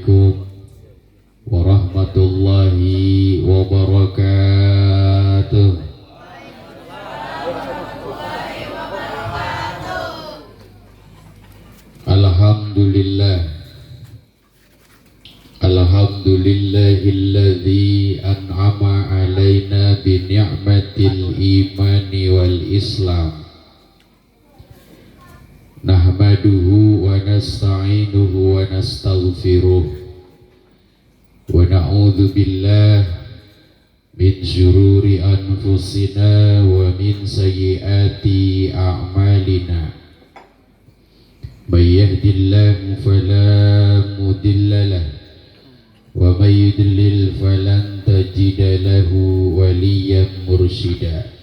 Assalamualaikum warahmatullahi wabarakatuh. Alhamdulillahilladzi an'ama alaina bi ni'matil imani wal islam. Nahmaduhu wa nasta'inuhu wa nastaghfiruh wa na'udzu billah min syururi anfusina wa min sayyiati a'malina. May yahdihillahu fala mudilla lahu wa may yudlil falan tajida lahu waliyyan mursyida.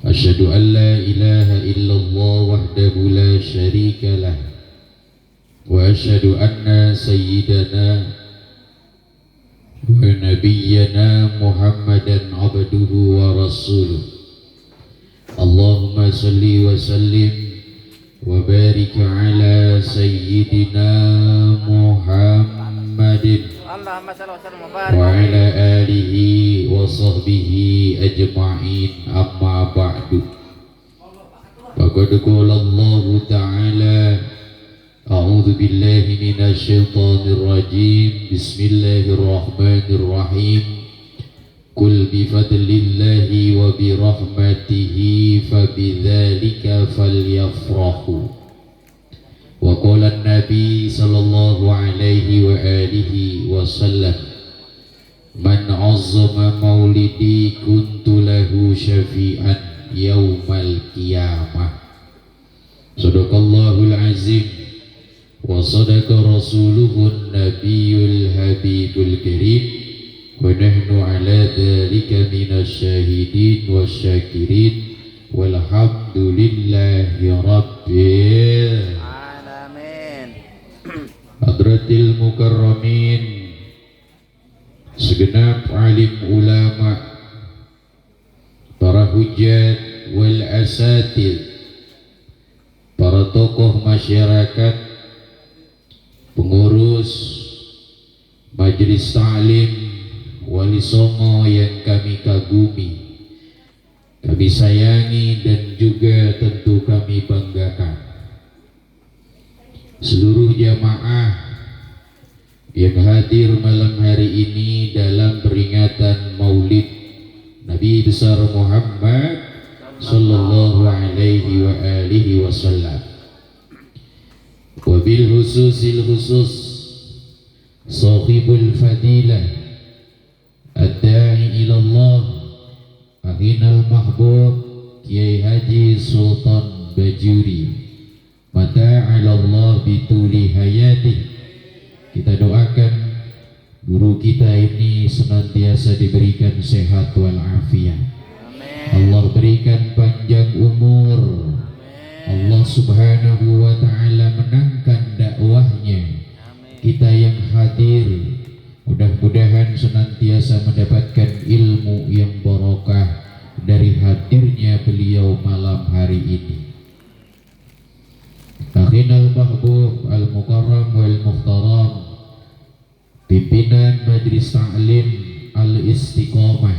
Asyhadu an la ilaha illallah wahdahu la syarika lah wa asyhadu anna sayyidana wa nabiyyana Muhammadan abduhu wa rasuluh. Allahumma salli wa sallim wa barik ala sayyidina Muhammadin wa ala alihi wa sahbihi ajma'in, amma ba'du. Faqad qala Allah ta'ala a'udzu billahi minasy syaithanir rajim. Bismillahirrahmanirrahim. Qul bi fadlillahi wa bi rahmatihi fabidzalika falyafrahu. Wa qala an-nabi sallallahu alaihi wa alihi wasallam, man 'azzama maulidi kuntu lahu syafi'an yaumal qiyamah. Shadaqallahul azim wa sadaqa rasuluhun nabiyyul habibul karim wa nahnu ala dzalika minasy syahidin wasyakirin walhamdulillahi rabbil hadratil mukarramin, segenap alim ulama, para hujat wal asatid, para tokoh masyarakat, pengurus majelis ta'lim Wali Songo yang kami kagumi, kami sayangi dan juga tentu kami banggakan. Seluruh jamaah yang hadir malam hari ini dalam peringatan Maulid Nabi besar Muhammad sallallahu alaihi wa alihi wasallam. Wabil khususil khusus sahibul fadilah ad-da'i ilallah Ahinal Mahbub Kiai Haji Sultan Bajuri, mata'alallah bituli hayati. Kita doakan guru kita ini senantiasa diberikan sehat wal afiat. Allah berikan panjang umur. Allah subhanahu wa ta'ala menangkan dakwahnya. Kita yang hadir mudah-mudahan senantiasa mendapatkan ilmu yang barokah dari hadirnya beliau malam hari ini. Akhinal Mahbub Al-Mukarram Wal-Muhtaram, pimpinan Majlis Ta'lim Al-Istiqomah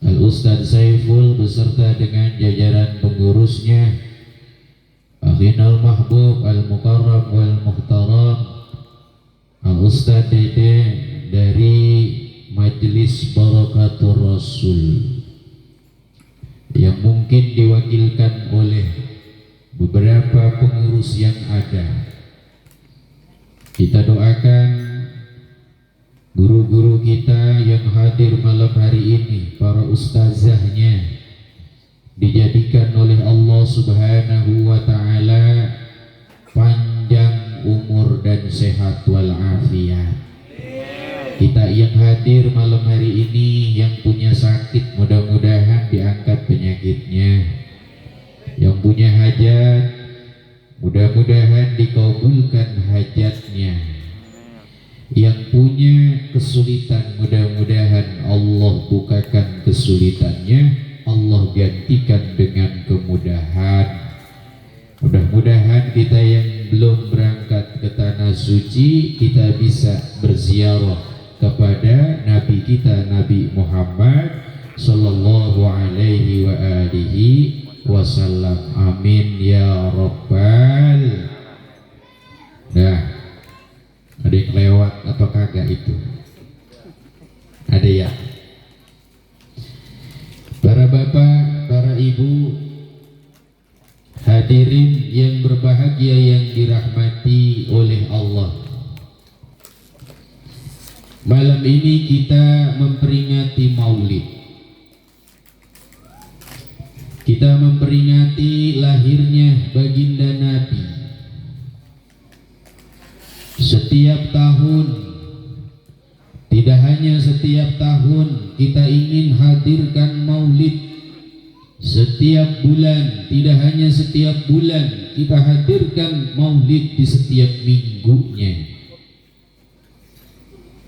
Al-Ustadz Saiful beserta dengan jajaran pengurusnya. Akhinal Mahbub Al-Mukarram Wal-Muhtaram Al-Ustadz Dede dari Majlis Barakatur Rasul yang mungkin diwakilkan oleh beberapa pengurus yang ada. Kita doakan guru-guru kita yang hadir malam hari ini, para ustazahnya, dijadikan oleh Allah subhanahu wa ta'ala panjang umur dan sehat wal afiat. Kita yang hadir malam hari ini yang punya sakit, mudah-mudahan diangkat penyakitnya. Yang punya hajat, mudah-mudahan dikabulkan hajatnya. Yang punya kesulitan, mudah-mudahan Allah bukakan kesulitannya, Allah gantikan dengan kemudahan. Mudah-mudahan kita yang belum berangkat ke tanah suci kita bisa berziarah kepada Nabi kita Nabi Muhammad sallallahu alaihi wa alihi wasallam. Amin ya rabbal. Nah, ada yang lewat atau kagak itu? Ada ya? Para bapak, para ibu, hadirin yang berbahagia yang dirahmati oleh Allah. Malam ini kita memperingati Maulid. Kita memperingati lahirnya baginda Nabi. Setiap tahun, tidak hanya setiap tahun kita ingin hadirkan Maulid. Setiap bulan, tidak hanya setiap bulan kita hadirkan Maulid di setiap minggunya.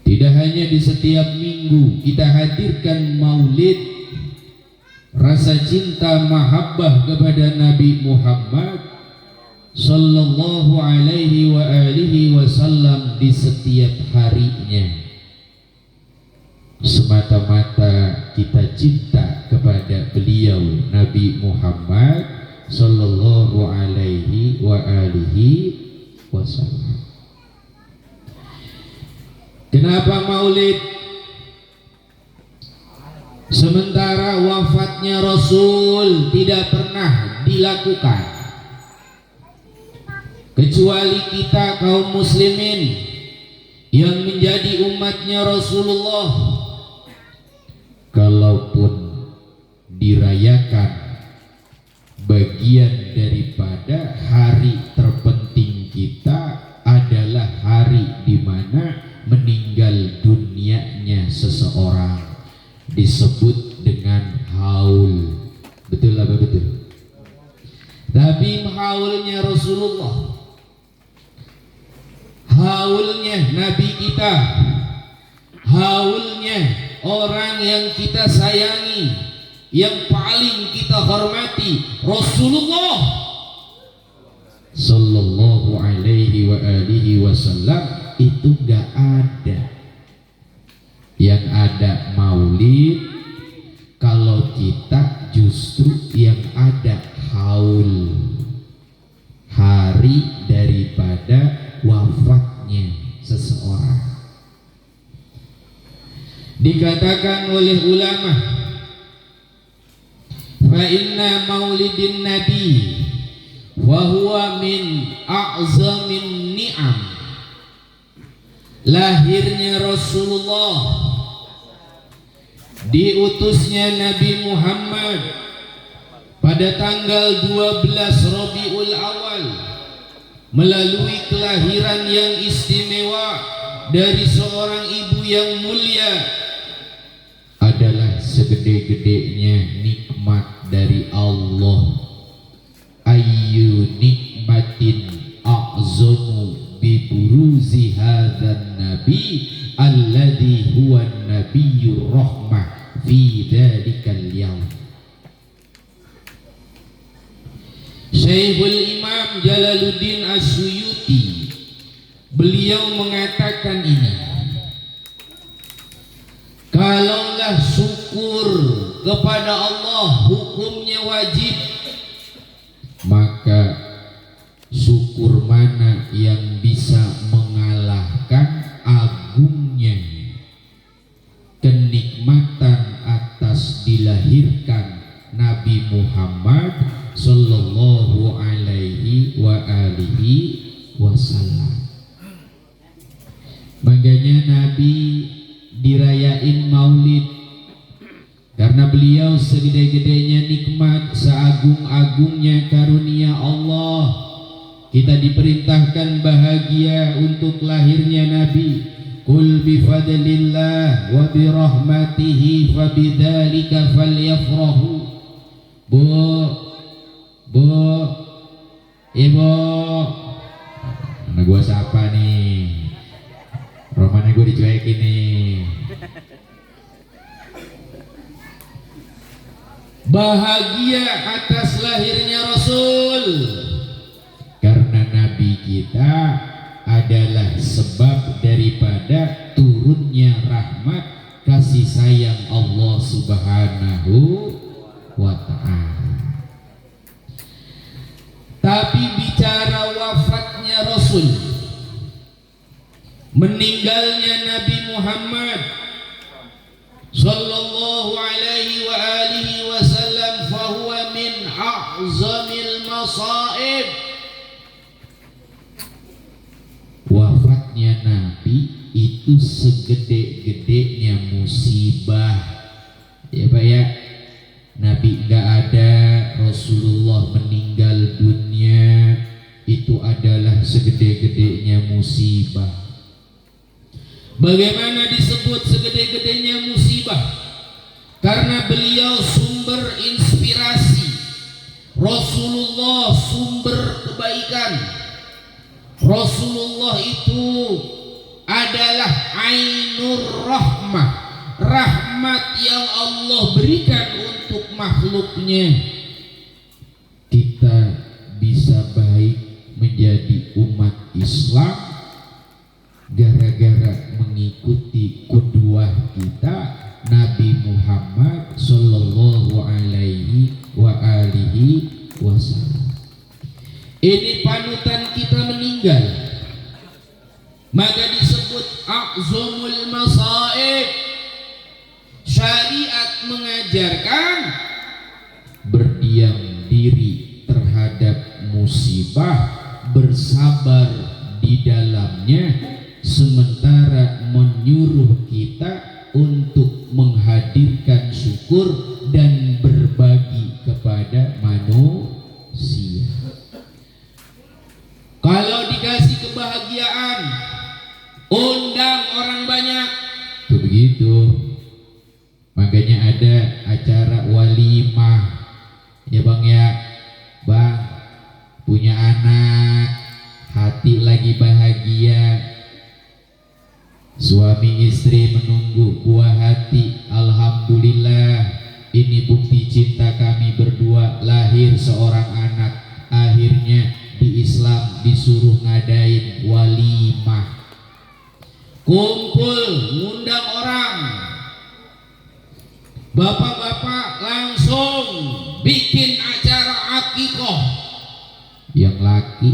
Tidak hanya di setiap minggu kita hadirkan Maulid. Rasa cinta mahabbah kepada Nabi Muhammad sallallahu alaihi wa alihi wasallam di setiap harinya. Semata-mata kita cinta kepada beliau Nabi Muhammad sallallahu alaihi wa alihi wasallam. Kenapa Maulid? Sementara wafatnya Rasul tidak pernah dilakukan, kecuali kita kaum muslimin yang menjadi umatnya Rasulullah. Kalaupun dirayakan, bagian daripada hari terpenting kita adalah hari di mana meninggal dunianya seseorang, disebut dengan haul. Betul apa betul? Tapi haulnya Rasulullah, haulnya Nabi kita, haulnya orang yang kita sayangi, yang paling kita hormati, Rasulullah sallallahu alaihi wa alihi wasallam, itu gak ada. Yang ada Maulid, kalau kita justru yang ada haul, hari daripada wafatnya seseorang. Dikatakan oleh ulama, fa inna maulidin nabi wa huwa min a'zamin ni'am. Lahirnya Rasulullah, diutusnya Nabi Muhammad pada tanggal 12 Rabiul Awal melalui kelahiran yang istimewa dari seorang ibu yang mulia, adalah segede-gedenya nikmat dari Allah. Ayyu nikmatin a'zamu bi buruzi hadzal nabi alladhi huwa nabiyyur rahmah fi dzalikal yaum. Syekhul Imam Jalaluddin As-Suyuti, beliau mengatakan ini, kalaulah syukur kepada Allah hukumnya wajib, maka syukur mana yang bisa mengalahkan agungnya kenikmatan atas dilahirkan Nabi Muhammad sallallahu alaihi wa alihi wasallam. Makanya Nabi dirayain Maulid karena beliau segede-gedenya nikmat, seagung-agungnya karunia Allah. Kita diperintahkan bahagia untuk lahirnya Nabi. Qul bi fadlillah wa bi rahmatihi fa bidzalika falyafrahu. Ibu, anak gua siapa nih? Romannya gua dicuekin nih. Bahagia atas lahirnya Rasul, karena Nabi kita adalah sebab daripada turunnya rahmat kasih sayang Allah Subhanahu wa ta'ala. Tapi bicara wafatnya Rasul, meninggalnya Nabi Muhammad sallallahu alaihi wa alihi wasallam, fahuwa min a'zamil masaib. Wafatnya Nabi itu segede-gedenya musibah, ya Pak ya. Nabi nggak ada, Rasulullah meninggal dunia, itu adalah segede-gedenya musibah. Bagaimana disebut segede-gedenya musibah? Karena beliau sumber inspirasi, Rasulullah sumber kebaikan. Rasulullah itu adalah ainur rahmah, rahmat yang Allah berikan untuk makhluknya. Kita bisa baik menjadi umat Islam gara-gara mengikuti qudwah kita Nabi Muhammad sallallahu alaihi wa alihi wasallam. Ini panutan kita meninggal, maka disebut a'zamul masaib. Syariat mengajarkan berdiam diri terhadap musibah, bersabar di dalamnya, sementara menyuruh kita untuk menghadirkan syukur dan berbagi kepada manusia. Kalau dikasih kebahagiaan, undang orang banyak, tuh begitu. Makanya ada acara walimah, ya Bang ya. Bang punya anak, hati lagi bahagia, suami istri menunggu buah hati. Alhamdulillah, ini bukti cinta kami berdua, lahir seorang anak. Akhirnya di Islam disuruh ngadain walimah, kumpul, ngundang orang. Bapak-bapak langsung bikin acara akikoh. Yang laki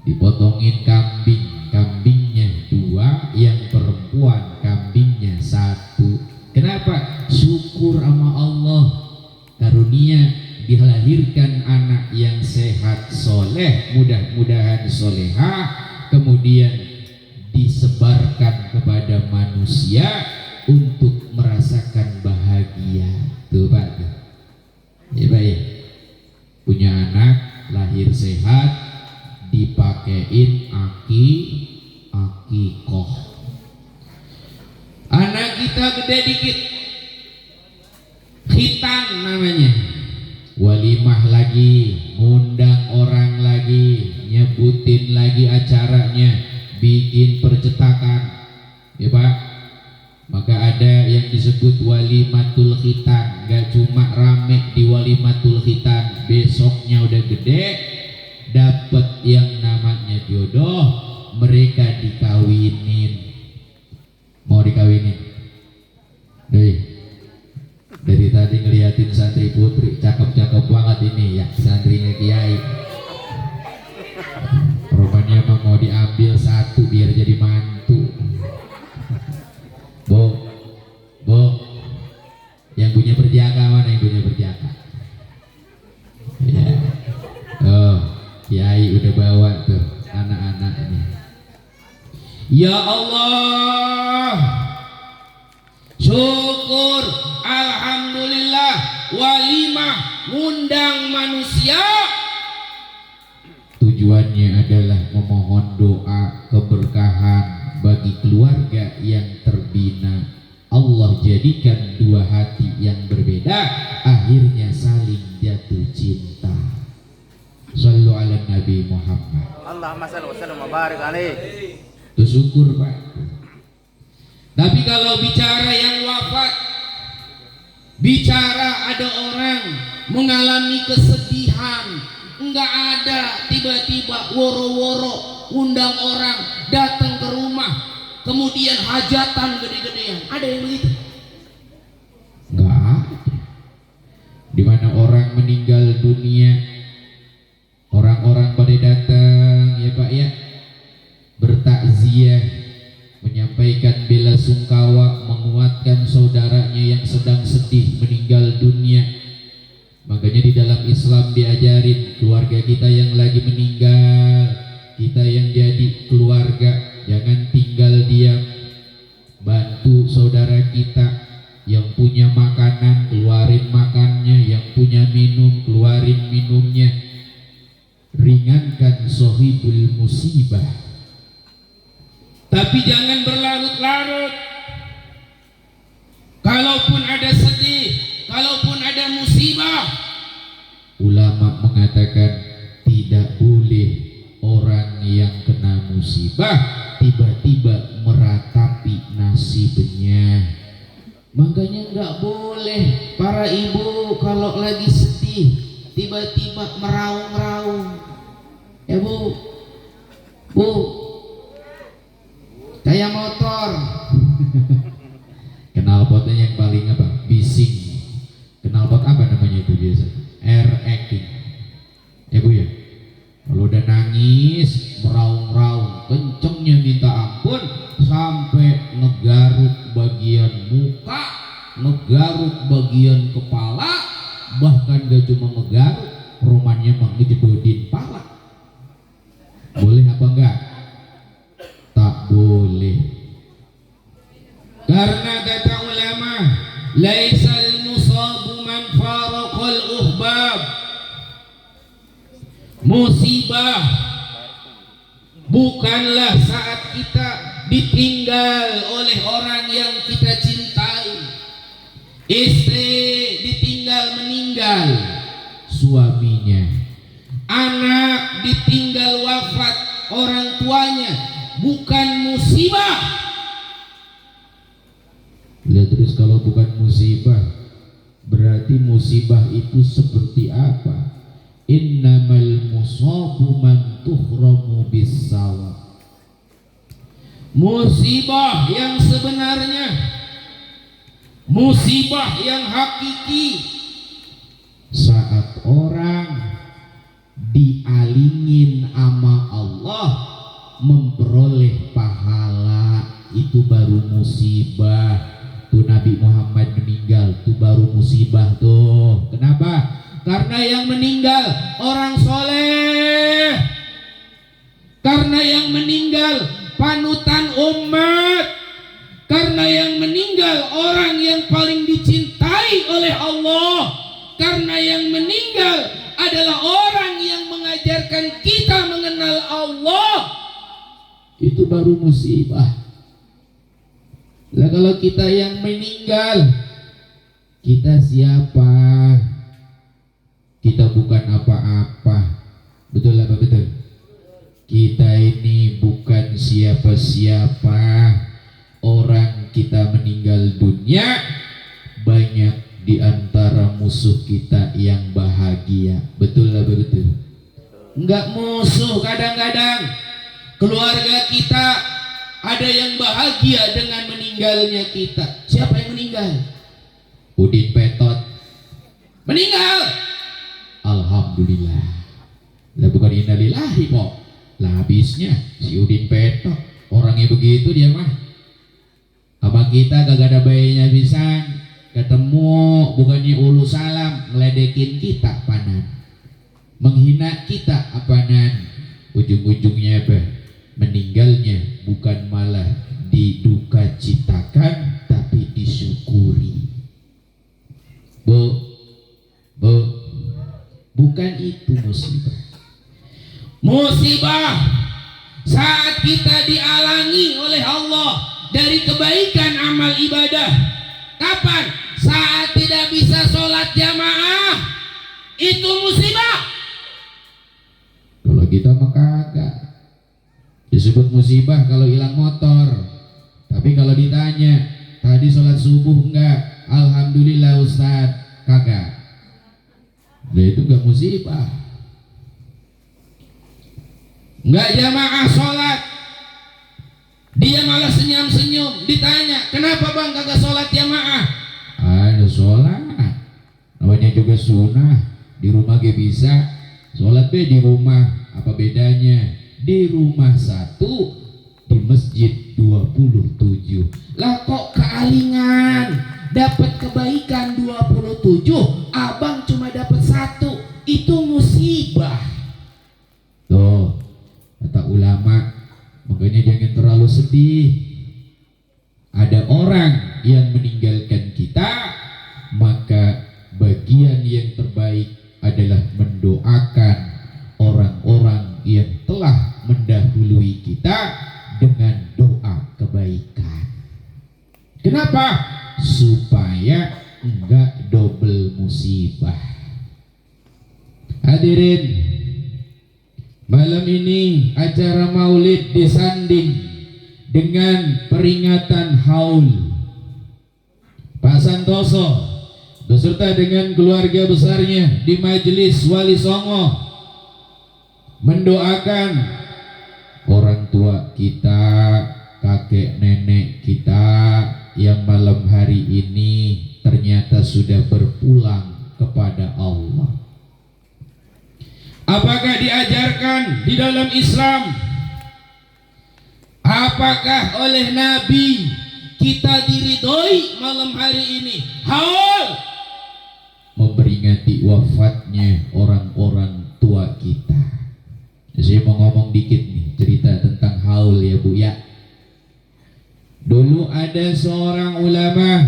dipotongin kambing, kambingnya 2, yang perempuan kambingnya 1. Kenapa? Syukur sama Allah, karunia dilahirkan anak yang sehat soleh, mudah-mudahan solehah, kemudian disebarkan kepada manusia untuk merasakan bahagia. Tuh Pak, ya Pak ya, punya anak lahir sehat, dipakein akikoh. Anak kita gede dikit, khitan namanya, walimah lagi, ngundang orang lagi, nyebutin lagi acaranya, bikin percetakan, ya Pak. Maka ada yang disebut walimatul khitan. Gak cuma rame di walimatul khitan, besoknya udah gede, dapat yang namanya jodoh, mereka dikawinin. Mau dikawinin? Dari tadi ngeliatin santri putri, cakep-cakep banget ini ya, santrinya Kiai. Rupanya mah mau diambil satu biar jadi mantu. Bo, yang punya perjaka mana, yang punya perjaka? Ya, oh, Kiai udah bawa tuh anak-anaknya. Ya Allah, syukur, alhamdulillah, walimah ngundang manusia. Tujuannya adalah memohon doa keberkahan bagi keluarga yang terbina. Allah jadikan 2 hati yang berbeda, akhirnya saling jatuh cinta. Shallu ala Nabi Muhammad. Allahumma shalli wa sallim wa barik alaih. Itu syukur Pak. Tapi kalau bicara yang wafat, bicara ada orang mengalami kesedihan, enggak ada tiba-tiba woro-woro undang orang datang ke rumah, kemudian hajatan gede-gedean. Ada yang begitu? Enggak ada. Di mana orang meninggal dunia, orang-orang pada datang ya Pak ya, bertakziah, menyampaikan bela sungkawa, menguatkan saudaranya yang sedang sedih meninggal dunia. Makanya di dalam Islam diajarin keluarga kita yang lagi meninggal, kita yang jadi keluarga jangan tinggal diam, bantu saudara kita yang punya makanan keluarin makannya, yang punya minum keluarin minumnya, ringankan sohibul musibah. Tapi jangan berlarut-larut. Kalaupun ada sedih, kalaupun ada musibah, ulama mengatakan tidak boleh orang yang kena musibah tiba-tiba meratapi nasibnya. Makanya nggak boleh para ibu kalau lagi sedih tiba-tiba meraung-raung. Ya bu, kayak motor. Knalpotnya yang paling apa? Bising. Knalpot apa namanya itu biasa? Air acting. Ya bu ya. Kalau udah nangis, meraung-raung, kencengnya minta ampun, sampai ngegaruk bagian muka, ngegaruk bagian kepala, bahkan gak cuma ngegaruk, romannya mah ngejedodin pala. Boleh apa enggak? Tak boleh. Karena kata ulama, laisal musabu man faraqal uhbab. Musibah bukanlah saat kita ditinggal oleh orang yang kita cintai. Istri ditinggal meninggal suaminya, anak ditinggal wafat orang tuanya, bukan musibah. Lihat terus, kalau bukan musibah berarti musibah itu seperti apa? Innamal musabu man tuhramu bis-sawa. Musibah yang sebenarnya, musibah yang hakiki, saat orang dialingin sama Allah memperoleh pahala, itu baru musibah. Tuh Nabi Muhammad meninggal, tuh baru musibah tuh. Kenapa? Karena yang meninggal orang soleh, karena yang meninggal panutan umat, karena yang meninggal orang yang paling dicintai oleh Allah, karena yang meninggal adalah orang yang mengajarkan kita mengenal Allah. Itu baru musibah. Lah kalau kita yang meninggal, kita siapa? Kita bukan apa-apa. Betul apa betul? Kita ini bukan siapa-siapa. Orang kita meninggal dunia, banyak di antara musuh kita yang bahagia. Betul apa betul? Enggak musuh, kadang-kadang keluarga kita ada yang bahagia dengan meninggalnya kita. Siapa yang meninggal? Udin Petot meninggal. Alhamdulillah. Lah bukan innalillahi kok. Lah habisnya si Udin Petot, orangnya begitu dia mah. Apa kita kagak ada bayinya pisan, ketemu bukannya ulu salam ngeledekin kita panan, menghina kita apanan, ujung-ujungnya apa? Meninggalnya bukan malah diduka citakan tapi disyukuri. Bukan itu musibah. Musibah saat kita dialangi oleh Allah dari kebaikan amal ibadah. Kapan? Saat tidak bisa sholat jamaah. Itu musibah. Kalau kita mah kagak disebut musibah kalau hilang motor. Tapi kalau ditanya, tadi sholat subuh enggak? Alhamdulillah Ustaz, kagak. Nah itu enggak musibah. nggak jamaah sholat, dia malah senyum-senyum. Ditanya, kenapa bang kagak sholat jamaah? Ada sholat, namanya juga sunnah. Di rumah gak bisa sholat be di rumah, apa bedanya? Di rumah satu, di masjid 27. Lah kok kealingan dapat kebaikan 27, abang cuma dapat 1, itu musibah. Tuh kata ulama, makanya jangan terlalu sedih. Ada orang yang meninggalkan kita, maka bagian yang terbaik adalah mendoakan orang-orang yang telah mendahului kita dengan doa kebaikan. Kenapa? Supaya enggak double musibah. Hadirin, malam ini acara maulid disanding dengan peringatan haul. Pak Santoso beserta dengan keluarga besarnya di Majelis Wali Songo mendoakan orang tua kita, kakek nenek kita yang malam hari ini ternyata sudah berpulang kepada Allah. Apakah diajarkan di dalam Islam? Apakah oleh Nabi kita diridhoi malam hari ini haul memperingati wafatnya orang-orang tua kita? Saya mau ngomong dikit nih, cerita tentang haul ya Bu ya. Dulu ada seorang ulama,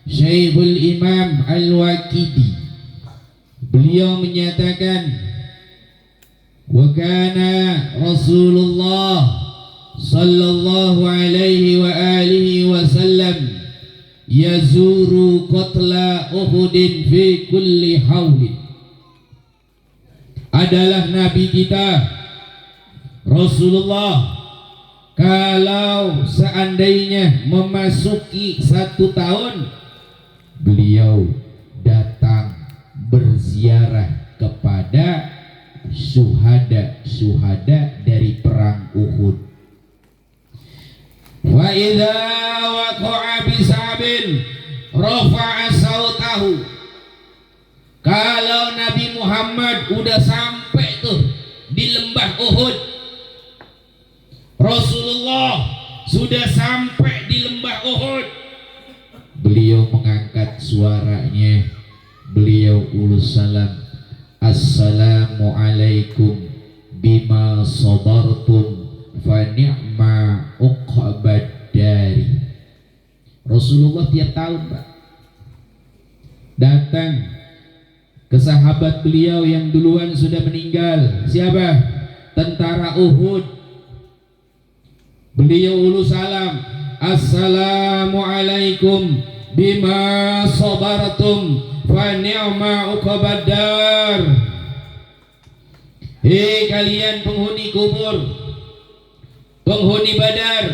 Syekhul Imam Al-Waqidi. Beliau menyatakan, wa kana Rasulullah sallallahu alaihi wa alihi wasallam yazuru qatla Uhudin fi kulli haulin. Adalah Nabi kita Rasulullah, kalau seandainya memasuki 1 tahun, beliau datang berziarah kepada syuhada dari perang Uhud. Wa idza waqa'a bisabin rafa'a sautahu. Kalau Nabi Muhammad udah sampai tuh di lembah Uhud, Rasulullah sudah sampai di lembah Uhud, beliau mengangkat suaranya, beliau ulus salam, assalamu alaikum bima sabartum fa ni'ma uqbad dari. Rasulullah tiap tahun Pak datang ke sahabat beliau yang duluan sudah meninggal. Siapa? Tentara Uhud. Beliau ulus salam, assalamu alaikum bima sabartum fa ni'ma uqbad dar. Hei kalian penghuni kubur, penghuni Badar,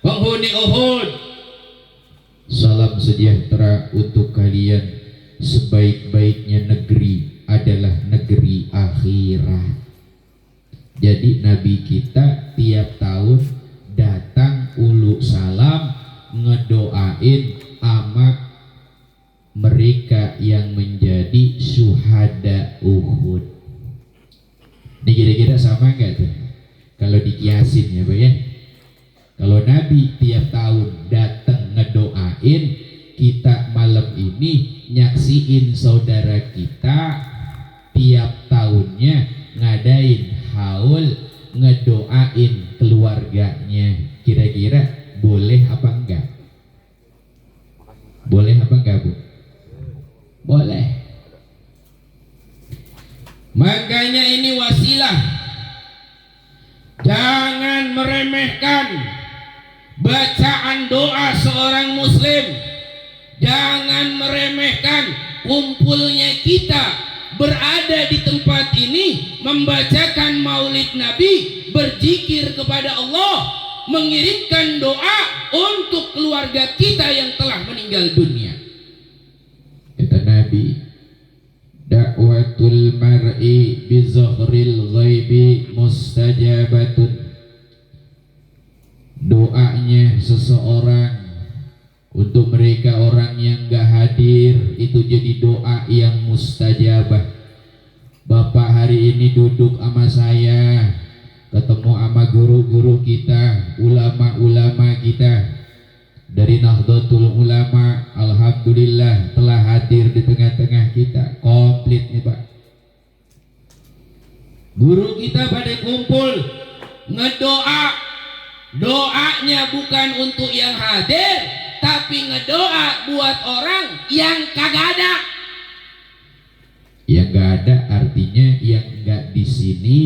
penghuni Uhud, salam sejahtera untuk kalian. Sebaik-baiknya negeri adalah negeri akhirat. Jadi Nabi kita tiap tahun datang ulu salam, ngedoain ama mereka yang menjadi syuhada Uhud. Ini kira-kira sama nggak tuh? Kalau dikiasin ya Pak ya. Kalau Nabi tiap tahun datang ngedoain, kita malam ini nyaksiin saudara kita tiap tahunnya ngadain haul, ngedoain keluarganya. Kira-kira boleh apa enggak? Boleh apa enggak Bu? Boleh. Makanya ini wasilah, jangan meremehkan bacaan doa seorang muslim. Jangan meremehkan kumpulnya kita berada di tempat ini, membacakan maulid Nabi, berzikir kepada Allah, mengirimkan doa untuk keluarga kita yang telah meninggal dunia. Kata Nabi, Da'watul mar'i bi zahril ghaibi mustajabatun. Doanya seseorang untuk mereka orang yang gak hadir itu jadi doa yang mustajabah. Bapak hari ini duduk sama saya, ketemu sama guru-guru kita, ulama-ulama kita dari Nahdlatul Ulama. Alhamdulillah telah hadir di tengah-tengah kita, komplit nih Pak. Guru kita pada kumpul ngedoa. Doanya bukan untuk yang hadir, tapi ngedoa buat orang yang kagak ada. Yang gak ada artinya yang gak di sini,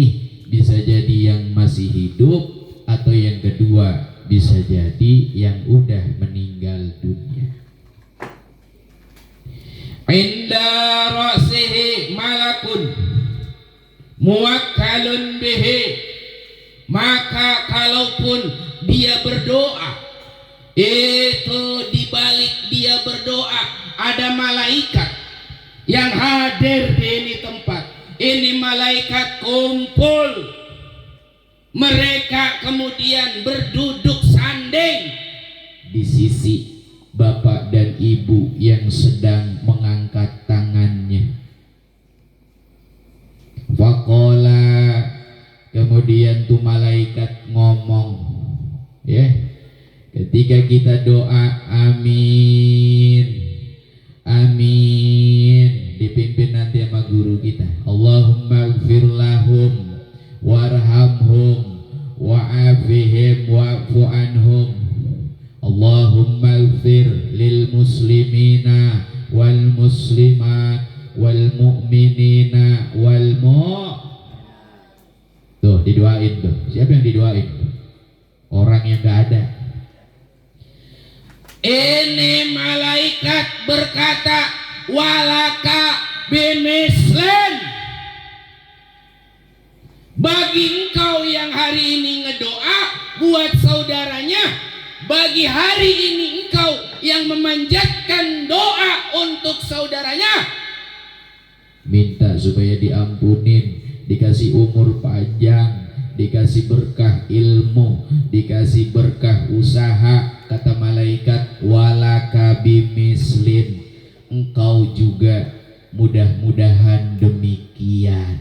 bisa jadi yang masih hidup, atau yang kedua bisa jadi yang udah meninggal dunia. Inda ra'sihi malakun muwakkalun bihi. Maka kalaupun dia berdoa, itu dibalik dia berdoa ada malaikat yang hadir di ini tempat. Ini malaikat kumpul, mereka kemudian berduduk sanding di sisi bapak dan ibu yang sedang mengangkat tangannya. Faqala, kemudian tuh malaikat ngomong, ya, ketika kita doa amin, amin, dipimpin nanti sama guru kita, Allahumma ighfir lahum warhamhum wa'afihim wa'fu anhum, Allahumma ighfir lil muslimina wal muslimat wal mu'minina wal Tuh didoain tuh. Siapa yang didoain? Orang yang gak ada. Ini malaikat berkata, walaka bimislen. Bagi engkau yang hari ini ngedoa buat saudaranya, bagi hari ini engkau yang memanjatkan doa untuk saudaranya, minta supaya diampunin, dikasih umur panjang, dikasih berkah ilmu, dikasih berkah usaha. Kata malaikat, walaka bimislin, engkau juga mudah-mudahan demikian.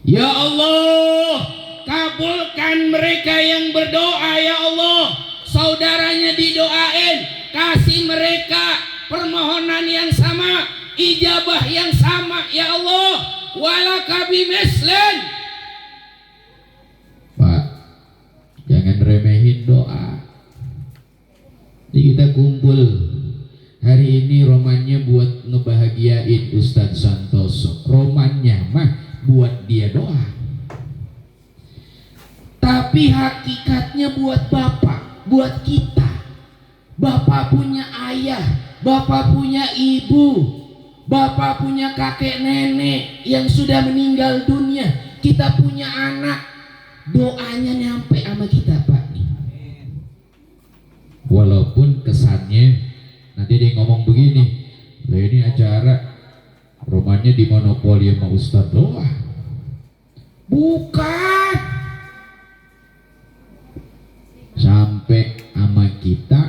Ya Allah, kabulkan mereka yang berdoa. Ya Allah, saudaranya didoain, kasih mereka permohonan yang sama, ijabah yang sama. Ya Allah, walaka bimislen. Pak, jangan remehin doa. Jadi kita kumpul hari ini, romannya buat ngebahagiain Ustadz Santoso, romannya mah buat dia doa, tapi hakikatnya buat Bapak, buat kita. Bapak punya ayah, Bapak punya ibu, Bapak punya kakek nenek yang sudah meninggal dunia. Kita punya anak, doanya nyampe sama kita Pak. Walaupun kesannya nanti dia ngomong begini, lah ini acara romannya dimonopoli sama Ustadz doa. Bukan, sampai sama kita,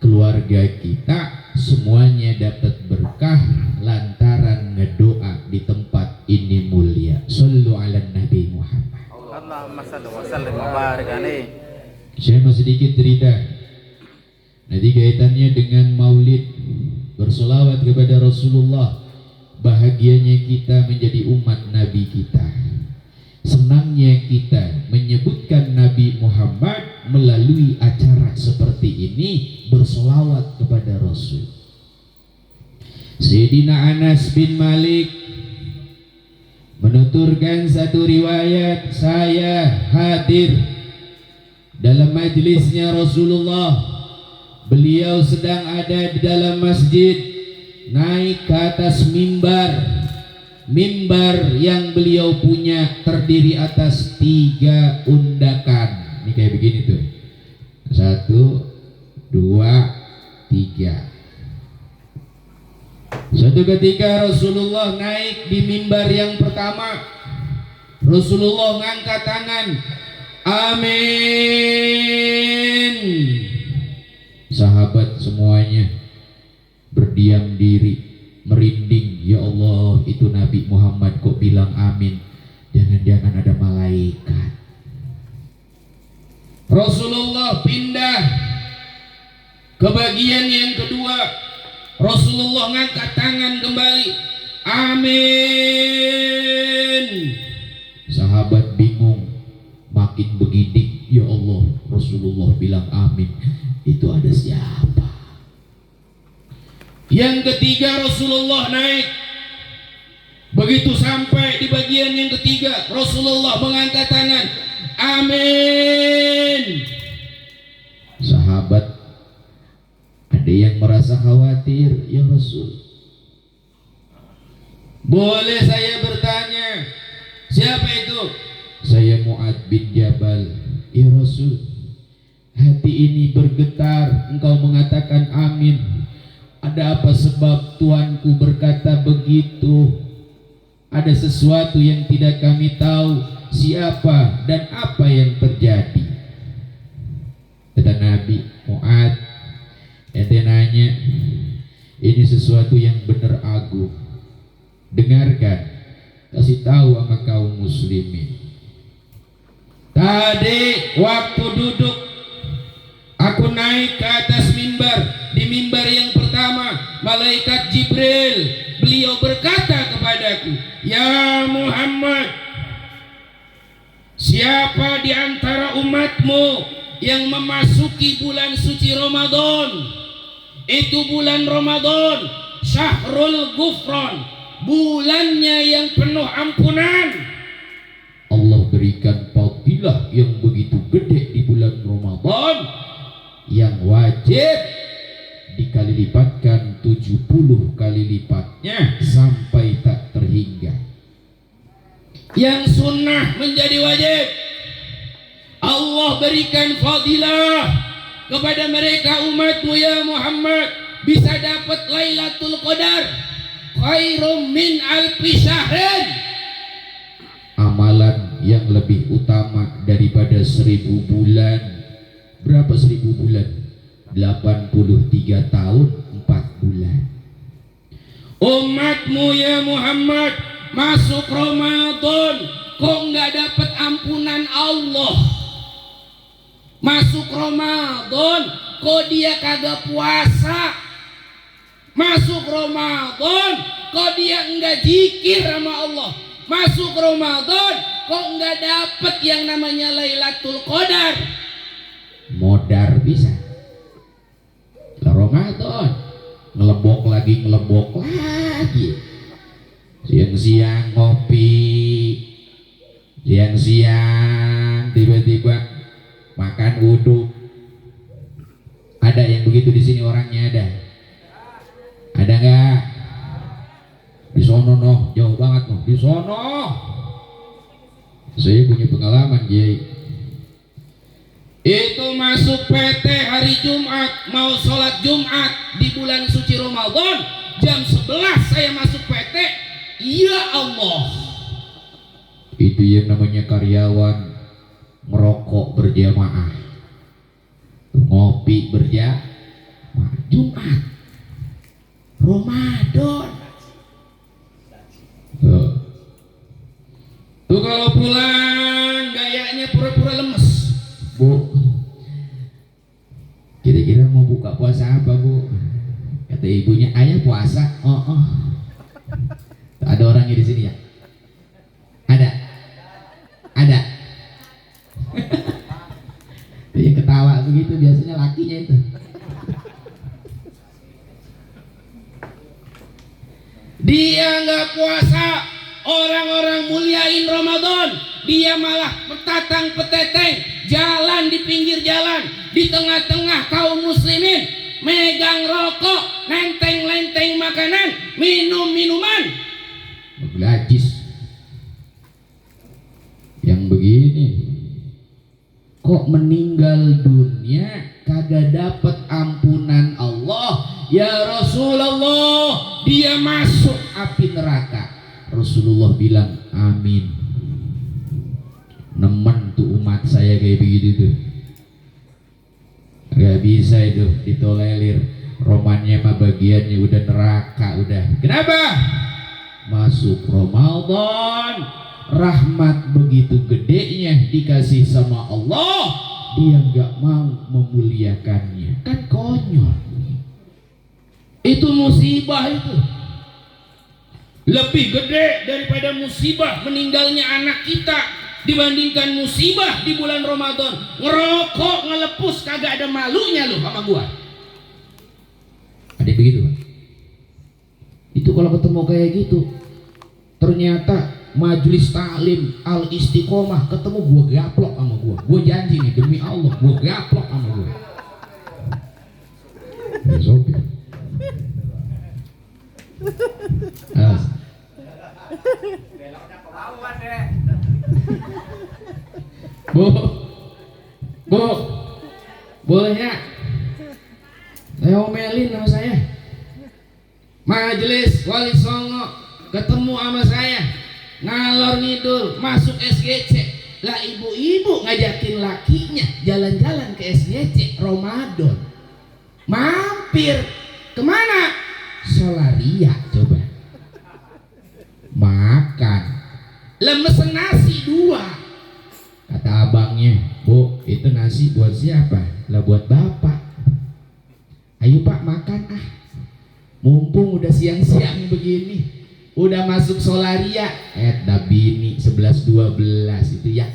keluarga kita semuanya dapat berkah lantaran ngedoa di tempat ini mulia. Shallu ala Nabi Muhammad. Allahumma shalli wa sallim wa barik alaihi. Saya mau sedikit cerita. Nanti kaitannya dengan maulid, bersolawat kepada Rasulullah. Bahagianya kita menjadi umat Nabi kita, senangnya kita menyebutkan Nabi Muhammad melalui acara seperti ini, bersolawat kepada Rasul. Sayyidina Anas bin Malik menuturkan satu riwayat, saya hadir dalam majlisnya Rasulullah. Beliau sedang ada di dalam masjid, naik ke atas mimbar. Mimbar yang beliau punya terdiri atas 3 undakan. Ini kayak begini tuh, 1, 2, 3. Suatu ketika Rasulullah naik di mimbar yang pertama. Rasulullah ngangkat tangan. Amin. Sahabat semuanya berdiam diri, merinding. Ya Allah, itu Nabi Muhammad kok bilang amin? Jangan-jangan ada malaikat. Rasulullah pindah ke bagian yang kedua. Rasulullah ngangkat tangan kembali. Amin. Sahabat bingung, makin begidik. Ya Allah, Rasulullah bilang amin. Itu ada siapa? Yang ketiga Rasulullah naik. Begitu sampai di bagian yang ketiga, Rasulullah mengangkat tangan. Amin. Sahabat ada yang merasa khawatir. Ya Rasul, boleh saya bertanya, siapa itu? Saya Mu'ad bin Jabal. Ya Rasul, hati ini bergetar, engkau mengatakan amin. Ada apa sebab tuanku berkata begitu? Ada sesuatu yang tidak kami tahu, siapa dan apa yang terjadi? Kata Nabi, Mu'ad, ente nanya, ini sesuatu yang benar agung. Dengarkan, kasih tahu sama kaum muslimin. Tadi waktu duduk, aku naik ke atas mimbar. Di mimbar yang pertama, malaikat Jibril, beliau berkata kepadaku, ya Muhammad, siapa di antara umatmu yang memasuki bulan suci Ramadan? Itu bulan Ramadan, Syahrul Ghufran, bulannya yang penuh ampunan. Allah berikan fadilah yang begitu gede di bulan Ramadan, yang wajib dikali lipatkan 70 kali lipatnya sampai tak terhingga. Yang sunnah menjadi wajib. Allah berikan fadilah kepada mereka umatmu ya Muhammad, bisa dapat Lailatul Qadar khairum min alfi syahrin, amalan yang lebih utama daripada 1000 bulan. Berapa 1000 bulan? 83 tahun 4 bulan. Umatmu ya Muhammad masuk Ramadan kok nggak dapat ampunan Allah? Masuk Ramadan kok dia kagak puasa? Masuk Ramadan kok dia enggak zikir sama Allah? Masuk Ramadan kok enggak dapat yang namanya Lailatul Qadar? Modar bisa. Ramadan ngelebok lagi, siang-siang ngopi, siang-siang tiba-tiba makan wudhu. Ada yang begitu di sini orangnya? Ada nggak? Di sono noh, jauh banget noh, di sono. Saya punya pengalaman, Kiai. Itu masuk PT hari Jumat, mau sholat Jumat di bulan suci Ramadan, jam 11 saya masuk PT. Ya Allah, itu yang namanya karyawan merokok berjamaah, ngopi berjamaah Jumat Ramadan. Tuh kalau pulang gayanya pura-pura lemes. Bu, kira-kira mau buka puasa apa, Bu? Kata ibunya, ayah puasa. Oh. Ada orangnya di sini ya? Ada. Dia ketawa begitu, biasanya lakinya itu. Dia nggak puasa, orang-orang muliain Ramadan, dia malah petatang peteteng, jalan di pinggir jalan, di tengah-tengah kaum muslimin, megang rokok, lenteng-lenteng makanan, minum minuman. Belajis. Yang begini, kok meninggal dunia kagak dapat ampunan Allah? Ya Rasulullah, dia masuk api neraka. Rasulullah bilang amin. Nemen tuh umat saya kayak begitu tuh. Gak bisa itu ditolerir. Romannya mah bagiannya udah neraka udah. Kenapa? Masuk Ramadan, rahmat begitu gedenya dikasih sama Allah, dia nggak mau memuliakannya. Kan konyol. Itu musibah itu. Lebih gede daripada musibah meninggalnya anak kita dibandingkan musibah di bulan Ramadan. Ngerokok, ngelepus kagak ada malunya lu sama gua. Ada begitu, Pak? Itu kalau ketemu kayak gitu, ternyata majelis taklim al istiqomah ketemu, gua gaplok sama gua janji nih demi Allah, gua gaplok sama gua. Ya sopir. Bu, boleh ya? Saya omelin sama saya. Majelis Wali Songo ketemu sama saya, ngalor ngidul masuk SGC. Lah ibu-ibu ngajakin lakinya jalan-jalan ke SGC Ramadan. Mampir kemana? Solaria coba. Makan. Mesen nasi 2. Kata abangnya, Bu, itu nasi buat siapa? Lah buat bapak. Ayo Pak makan ah. Mumpung udah siang-siang begini, udah masuk Solaria. Bini 11-12 itu ya.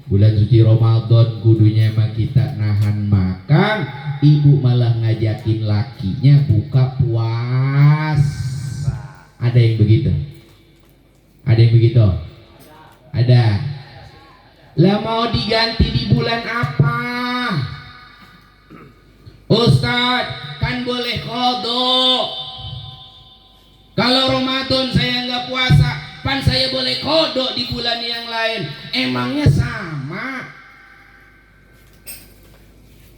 Bulan suci Ramadan kudunya mah kita nahan makan, ibu malah ngajakin lakinya buka puasa. Ada yang begitu? Ada yang begitu? Ada. Lah mau diganti di bulan apa? Ustadz, kan boleh qadha. Kalau Ramadan saya nggak puasa, pan saya boleh qadha di bulan yang lain. Emangnya sama?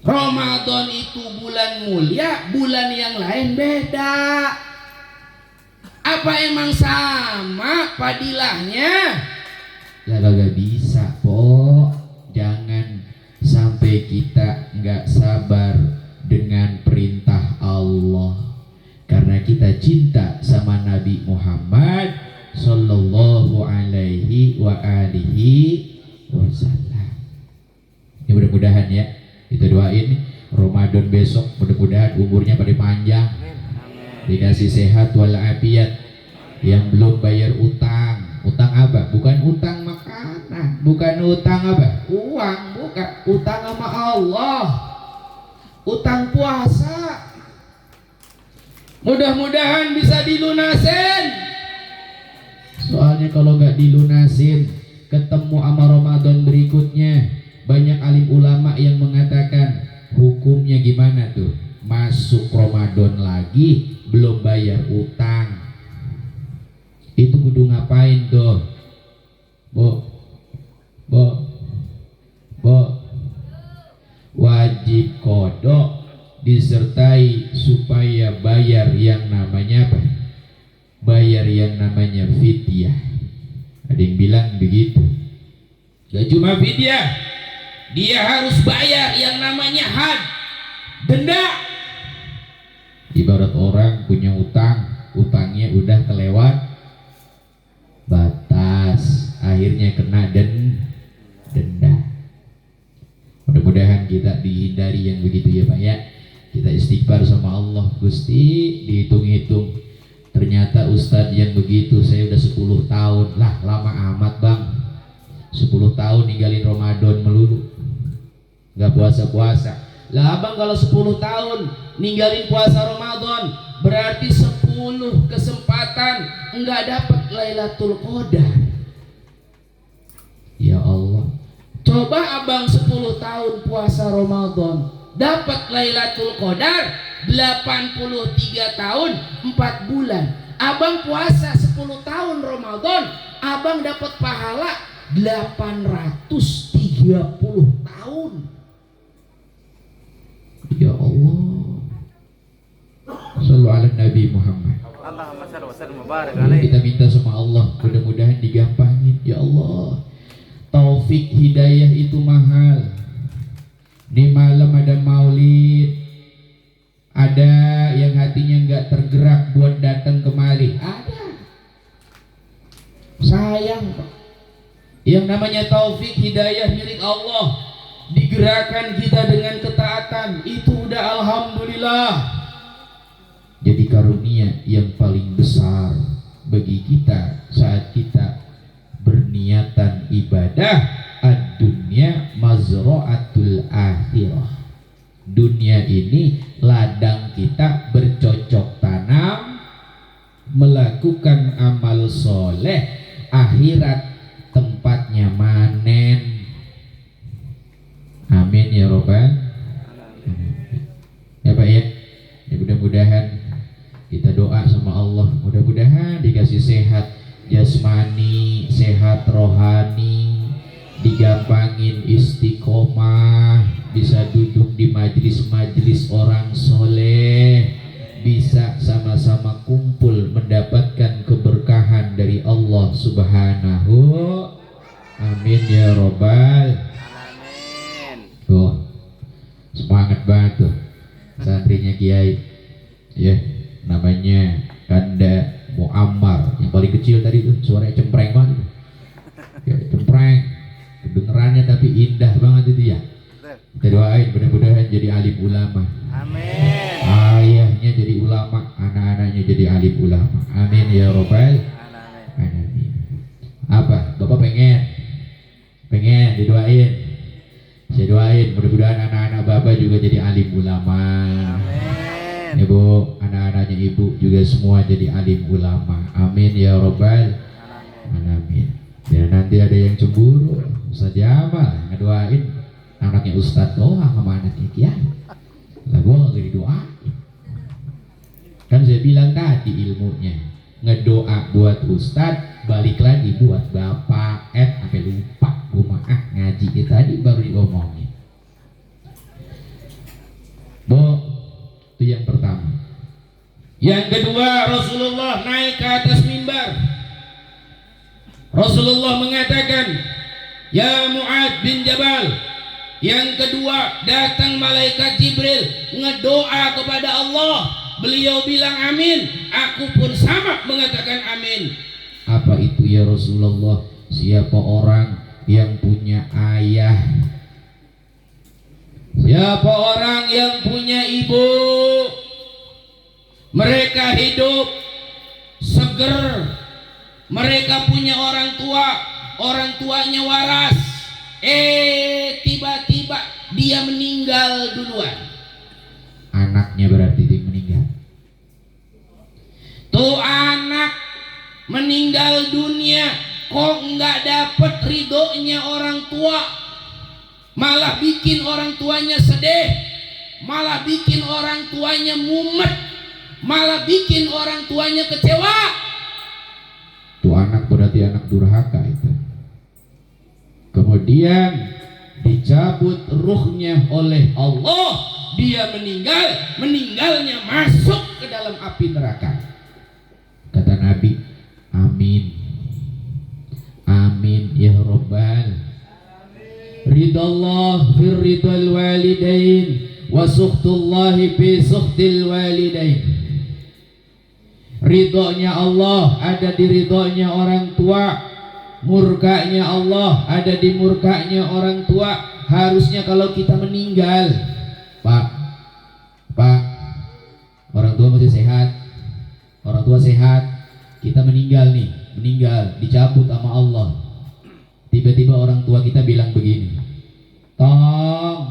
Ramadan itu bulan mulia, bulan yang lain beda. Apa emang sama fadilahnya? Ya kagak bisa, Po. Jangan sampai kita nggak sabar dengan perintah Allah, karena kita cinta sama Nabi Muhammad sallallahu alaihi wa alihi wasallam. Ya mudah-mudahan ya, kita doain Ramadan besok mudah-mudahan umurnya pada panjang, dikasih sehat walafiat. Yang belum bayar utang apa? Bukan utang makanan, bukan utang apa? Uang, bukan. Utang sama Allah, utang puasa. Mudah-mudahan bisa dilunasin. Soalnya kalau nggak dilunasin, ketemu sama Ramadan berikutnya, banyak alim ulama yang mengatakan hukumnya gimana tuh? Masuk Ramadan lagi belum bayar utang. Itu kudu ngapain tuh? Bo, wajib kodok disertai supaya bayar yang namanya apa? Bayar yang namanya fidyah. Ada yang bilang begitu. Gak cuma fidyah, dia harus bayar yang namanya had, denda. Ibarat orang punya utang, utangnya udah kelewat batas, akhirnya kena denda. Mudah-mudahan kita dihindari yang begitu ya Pak ya. Kita istighfar sama Allah. Gusti, dihitung-hitung ternyata Ustadz yang begitu saya udah 10 tahun. Lah lama amat Bang, 10 tahun ninggalin Ramadan melulu, gak puasa-puasa. Lah abang kalau 10 tahun ninggalin puasa Ramadan, berarti 10 kesempatan enggak dapat Lailatul Qadar. Ya Allah, coba abang 10 tahun puasa Ramadan dapat Lailatul Qadar, 83 tahun 4 bulan. Abang puasa 10 tahun Ramadan, abang dapat pahala 830 tahun. Ya Allah, sallu ala Nabi Muhammad. wasal mubarak Lalu alaih. kita minta sama Allah, mudah-mudahan digampangin. Ya Allah, taufik hidayah itu mahal. Di malam ada maulid, ada yang hatinya nggak tergerak buat datang kemari. Ada. Sayang Pak. Yang namanya taufik hidayah milik Allah, digerakkan kita dengan ketaatan, itu udah alhamdulillah. Jadi karunia yang paling besar bagi kita saat kita berniatan ibadah, ad-dunya mazra'atul akhirah. Dunia ini ladang kita bercocok tanam, melakukan amal soleh. Akhirat tempatnya manen. Amin ya robbal. Ya Pak ya. Ya mudah-mudahan kita doa sama Allah, mudah-mudahan dikasih sehat jasmani, sehat rohani, digampangin istiqomah, bisa duduk di majlis-majlis orang soleh, bisa sama-sama kumpul mendapatkan keberkahan dari Allah Subhanahu. Amin ya robbal. Amin. Tuh, semangat banget tuh santrinya Kiai ya, namanya Kanda Muammar, yang paling kecil tadi tuh, suaranya cempreng banget ya, cempreng kedengerannya tapi indah banget itu ya. Kita doain mudah-mudahan jadi alim ulama. Amin. Ayahnya jadi ulama, anak-anaknya jadi alim ulama. Amin ya robbal alamin. Apa? Bapak pengen didoain. Saya doain mudah-mudahan anak-anak Bapak juga jadi alim ulama. Amin. Ibu, anak-anaknya Ibu juga semua jadi alim ulama. Amin ya robbal alamin. Ya nanti ada yang cemburu, Ustaz Jamal ngedoain anaknya Ustaz doang sama anaknya Kiai. Lah gua gak didoain. Kan saya bilang tadi ilmunya ngedoa buat Ustaz, balik lagi buat Bapak. Sampai lupa gua ngaji kita tadi baru diomongin. Itu yang pertama. Yang kedua, Rasulullah naik ke atas mimbar. Rasulullah mengatakan, "Ya Mu'ad bin Jabal." Yang kedua, datang malaikat Jibril ngedoa kepada Allah. Beliau bilang amin, aku pun sama mengatakan amin. Apa itu ya Rasulullah? Siapa orang yang punya ayah, siapa orang yang punya ibu, mereka hidup seger, mereka punya orang tua, orang tuanya waras, tiba-tiba dia meninggal duluan. Anaknya berarti dia meninggal. Tuh anak meninggal dunia, kok nggak dapet ridhonya orang tua, malah bikin orang tuanya sedih, malah bikin orang tuanya mumet, malah bikin orang tuanya kecewa. Tuh anak berarti anak durhaka itu. Kemudian dicabut ruhnya oleh Allah, dia meninggalnya masuk ke dalam api neraka. Kata Nabi, amin, amin ya robbal. Ridallah fir ridal walidain wa sukhtullahi fi sukhtil walidain. Ridhonya Allah ada di ridhonya orang tua, murkanya Allah ada di murkanya orang tua. Harusnya kalau kita meninggal, Pak, orang tua masih sehat, orang tua sehat, kita meninggal dicabut sama Allah. Tiba-tiba orang tua kita bilang begini, Tong,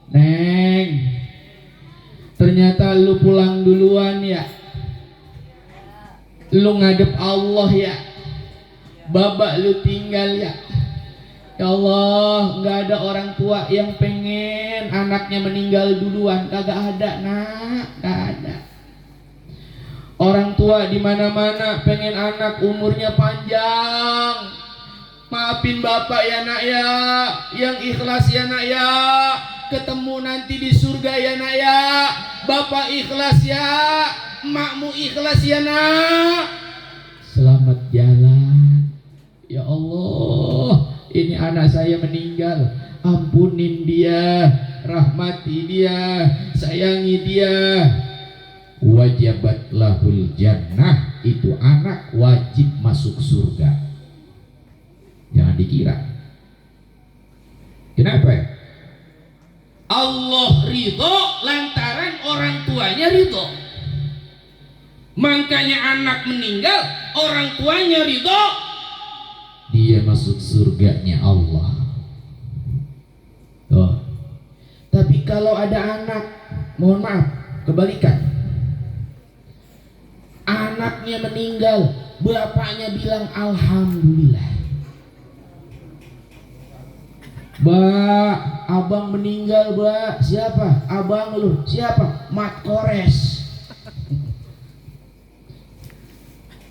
Neng, ternyata lu pulang duluan ya, lu ngadep Allah ya, babak lu tinggal ya. Ya Allah, nggak ada orang tua yang pengen anaknya meninggal duluan, kagak ada nak, nggak ada. Orang tua di mana-mana pengen anak umurnya panjang. Maafin bapak ya nak ya, yang ikhlas ya nak ya, ketemu nanti di surga ya nak ya. Bapak ikhlas ya, emakmu ikhlas ya nak. Selamat jalan. Ya Allah, ini anak saya meninggal. Ampunin dia, rahmati dia, sayangi dia. Wajabat lahul jannah, itu anak wajib masuk surga. Jangan dikira. Kenapa? Allah ridho lantaran orang tuanya ridho. Makanya anak meninggal, orang tuanya ridho, dia masuk surganya Allah. Oh. Tapi kalau ada anak, mohon maaf, kebalikan. Anaknya meninggal, bapaknya bilang alhamdulillah. Mbak, abang meninggal, Mbak. Siapa? Abang lu. Siapa? Mat Kores.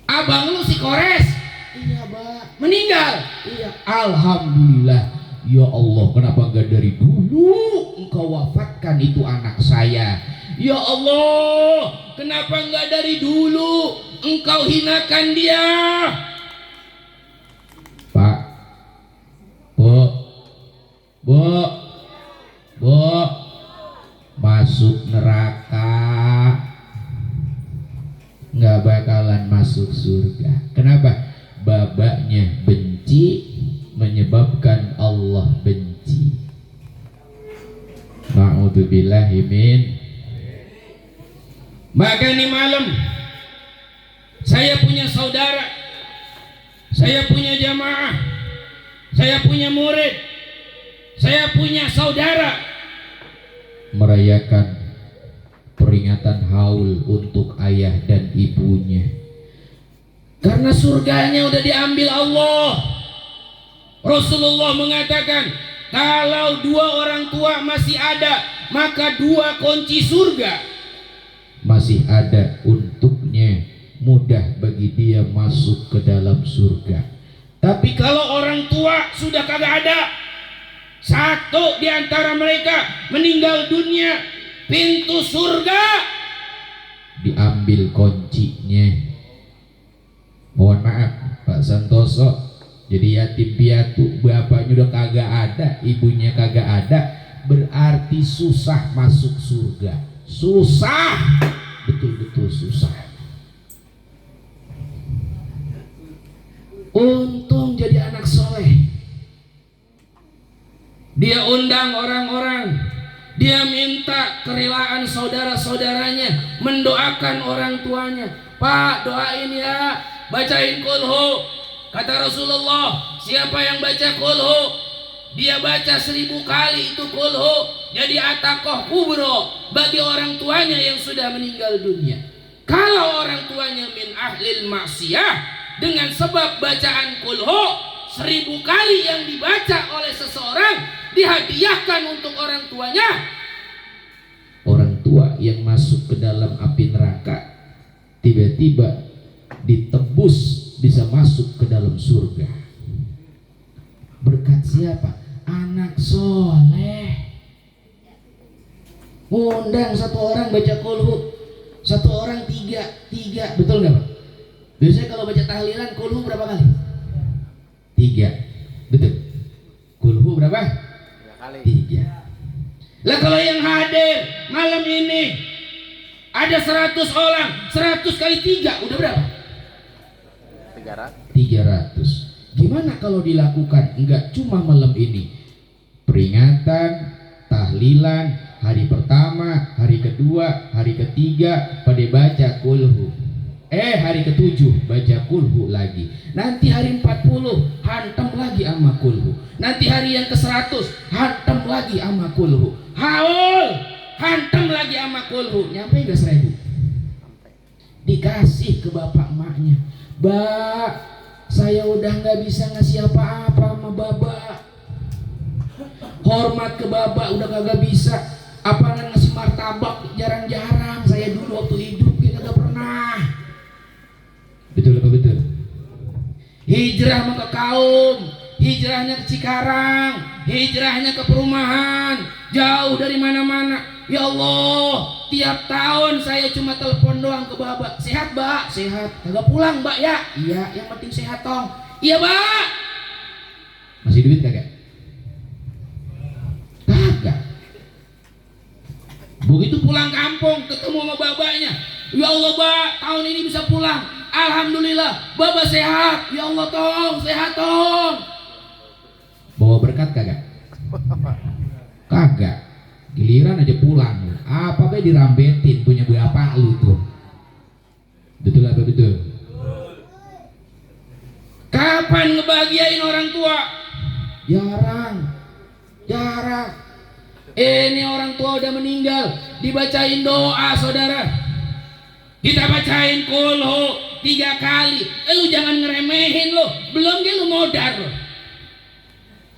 Abang lu si Kores? Iya, Mbak. Meninggal? Iya. Alhamdulillah. Ya Allah, kenapa enggak dari dulu engkau wafatkan itu anak saya? Ya Allah, kenapa enggak dari dulu engkau hinakan dia? Pak, Bu, masuk neraka, nggak bakalan masuk surga. Kenapa? Babaknya benci, menyebabkan Allah benci. Ma'udzubillahi min. Maka ini malam saya punya saudara, saya punya jamaah, saya punya murid, saya punya saudara merayakan peringatan haul untuk ayah dan ibunya. Karena surganya udah diambil Allah. Rasulullah mengatakan, kalau dua orang tua masih ada, maka dua kunci surga masih ada untuknya, mudah bagi dia masuk ke dalam surga. Tapi kalau orang tua sudah kagak ada, satu di antara mereka meninggal dunia, pintu surga diambil kuncinya. Mohon maaf Pak Santoso, jadi yatim piatu, bapaknya udah kagak ada, ibunya kagak ada, berarti susah masuk surga. Susah, betul-betul susah. Untung jadi anak soleh. Dia undang orang-orang, dia minta kerelaan saudara-saudaranya mendoakan orang tuanya. Pak, doain ya, bacain kulhu. Kata Rasulullah, siapa yang baca kulhu, dia baca 1000 kali itu kulhu, jadi atakoh kubro bagi orang tuanya yang sudah meninggal dunia. Kalau orang tuanya min ahlil maksiyah, dengan sebab bacaan kulhu 1000 kali yang dibaca oleh seseorang dihadiahkan untuk orang tuanya. Orang tua yang masuk ke dalam api neraka tiba-tiba ditebus, bisa masuk ke dalam surga. Berkat siapa? Anak soleh. Undang satu orang baca kulhu, satu orang tiga, betul nggak Pak? Biasanya kalau baca tahlilan kulhu berapa kali? 3, betul. Kulhu berapa? 3. Lah kalau yang hadir malam ini ada 100 orang, 100 kali 3 udah berapa? 300. Gimana kalau dilakukan enggak cuma malam ini, peringatan, tahlilan, hari pertama, hari kedua, hari ketiga pada baca kulhu, hari ke-7 baca kulhu lagi, nanti hari 40 hantam lagi sama kulhu, nanti hari yang ke-100 hantam lagi sama kulhu, haul hantam lagi sama kulhu, nyampe enggak 1000? Dikasih ke bapak emaknya. Mbak, saya udah nggak bisa ngasih apa-apa sama Baba. Hormat ke Baba udah kagak bisa. Apalagi ngasih martabak jarang-jarang. Saya dulu waktu hidup kita gak pernah. Betul apa betul? Hijrah mau ke kaum, hijrahnya ke Cikarang, hijrahnya ke perumahan, jauh dari mana-mana. Ya Allah, tiap tahun saya cuma telepon doang ke Baba. Sehat, Mbak? Sehat. Kagak pulang, Mbak ya? Iya, yang penting sehat tong. Iya, Mbak. Masih duit kagak? Kagak. Begitu pulang kampung ketemu sama babanya. Ya Allah, Mbak, tahun ini bisa pulang. Alhamdulillah, Baba sehat. Ya Allah, tong, sehat tong. Bawa berkat kagak? Kagak. Giliran aja pulang, apa kayak dirambetin punya bapak lu tuh. Betul apa betul? Kapan ngebahagiain orang tua? Jarang. Ini orang tua udah meninggal, dibacain doa saudara. Kita bacain kulhu 3 kali. Lu jangan ngeremehin lu, belum lu modar lu.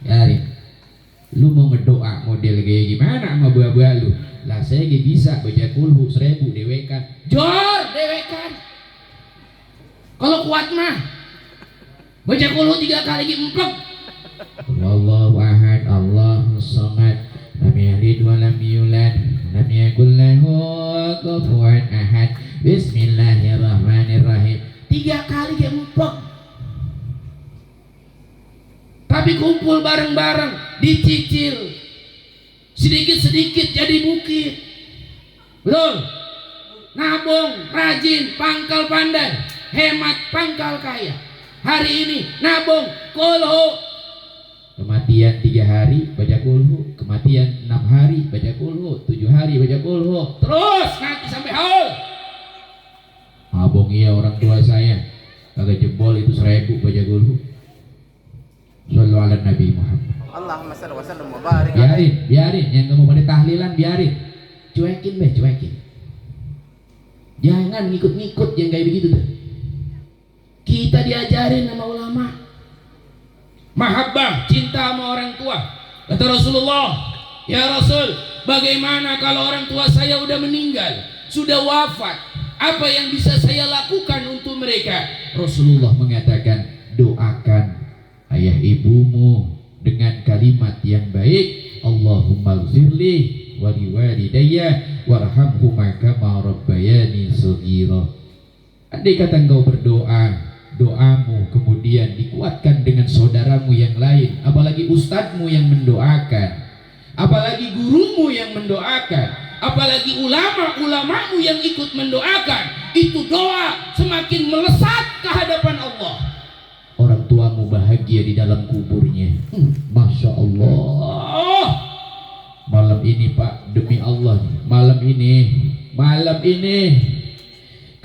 Yarin. Lu mau ngedoa model kayak gimana sama buah-buah lu? Lah saya gak bisa baca kulhu 1000 dewekan. Jor dewekan. Kalau kuat mah baca kulhu 3 kali lagi emplek. Wallahu ahad, Allahus samad, lam yalid wa lam yulad, lam yakul lahu kufuwan ahad. Bismillahirrahmanirrahim. 3 kali lagi emplek. Tapi kumpul bareng-bareng, dicicil sedikit-sedikit jadi bukit. Betul? Nabung, rajin, pangkal pandai, hemat, pangkal kaya. Hari ini nabung, kulhu. Kematian 3 hari baca kulhu, kematian 6 hari baca kulhu, 7 hari baca kulhu, terus nanti sampai haul. Abang iya orang tua saya kagak jebol itu 1000 baca kulhu. Sallu ala Nabi Muhammad. Allahumma salli wa sallim wa barik. Biarin yang nggak mau pada tahlilan biarin. Cuekin. Jangan ngikut-ngikut yang kayak begitu tuh. Kita diajarin sama ulama. Mahabbah, cinta sama orang tua. Kata Rasulullah, ya Rasul, bagaimana kalau orang tua saya udah meninggal, sudah wafat? Apa yang bisa saya lakukan untuk mereka? Rasulullah mengatakan, doakan ayah ibumu dengan kalimat yang baik. Allahumma gfirli wa liwalidayya warhamhuma kama rabbayani shaghira. Andai kata engkau berdoa, doamu kemudian dikuatkan dengan saudaramu yang lain, apalagi ustadzmu yang mendoakan, apalagi gurumu yang mendoakan, apalagi ulama-ulamamu yang ikut mendoakan, itu doa semakin melesat ke hadapan Allah. Orang tuamu bahagia di dalam kuburnya. Masya Allah. Malam ini Pak, demi Allah, malam ini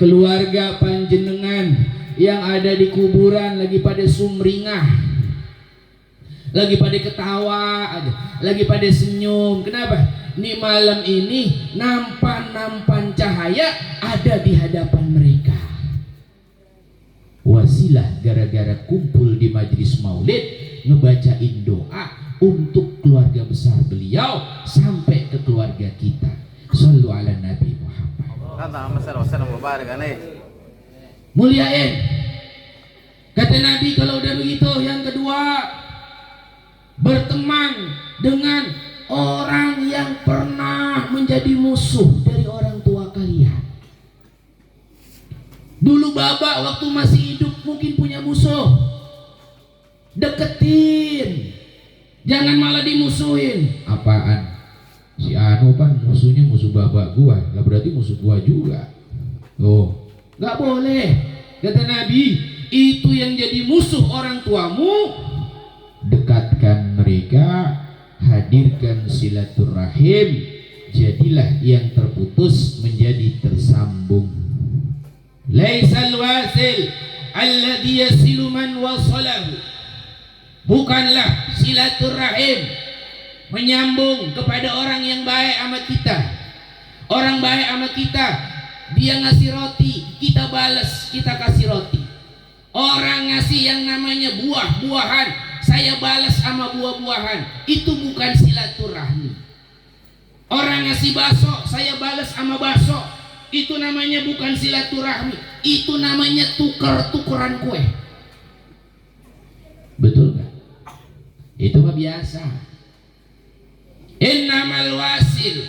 keluarga panjenengan yang ada di kuburan lagi pada sumringah, lagi pada ketawa aja, lagi pada senyum. Kenapa? Nih malam ini nampan cahaya ada di hadapan mereka. Wasilah gara-gara kumpul di majelis maulid, ngebacain doa untuk keluarga besar beliau sampai ke keluarga kita. Sallu ala Nabi Muhammad. Allahumma salli wa sallim wa barik alaihi. Muliain. Kata Nabi kalau udah begitu, yang kedua, berteman dengan orang yang pernah menjadi musuh dari orang tua kalian. Dulu Baba waktu masih hidup mungkin punya musuh, deketin, jangan malah dimusuhin. Apaan? Si Anu kan musuhnya musuh Baba gua, lah berarti musuh gua juga. Oh, nggak boleh. Kata Nabi, itu yang jadi musuh orang tuamu, dekatkan mereka, hadirkan silaturahim, jadilah yang terputus menjadi tersambung. Laisal wasil alladhi yasilu man wasalahu. Bukanlah silaturahim menyambung kepada orang yang baik sama kita. Orang baik sama kita, dia ngasih roti, kita balas, kita kasih roti. Orang ngasih yang namanya buah-buahan, saya balas sama buah-buahan. Itu bukan silaturahmi. Orang ngasih bakso, saya balas sama bakso. Itu namanya bukan silaturahmi. Itu namanya tuker-tukeran kue. Betul gak? Itu mah biasa. Innamal wasil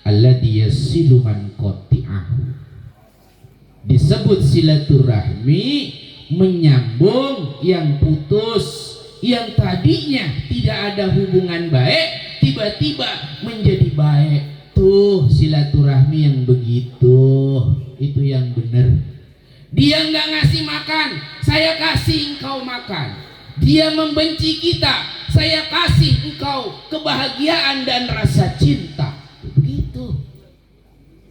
alladzi yasilu man qati'ahu. Disebut silaturahmi menyambung yang putus, yang tadinya tidak ada hubungan baik tiba-tiba menjadi baik. Tuh silaturahmi yang begitu, itu yang benar. Dia nggak ngasih makan, saya kasih engkau makan. Dia membenci kita, saya kasih engkau kebahagiaan dan rasa cinta. Begitu.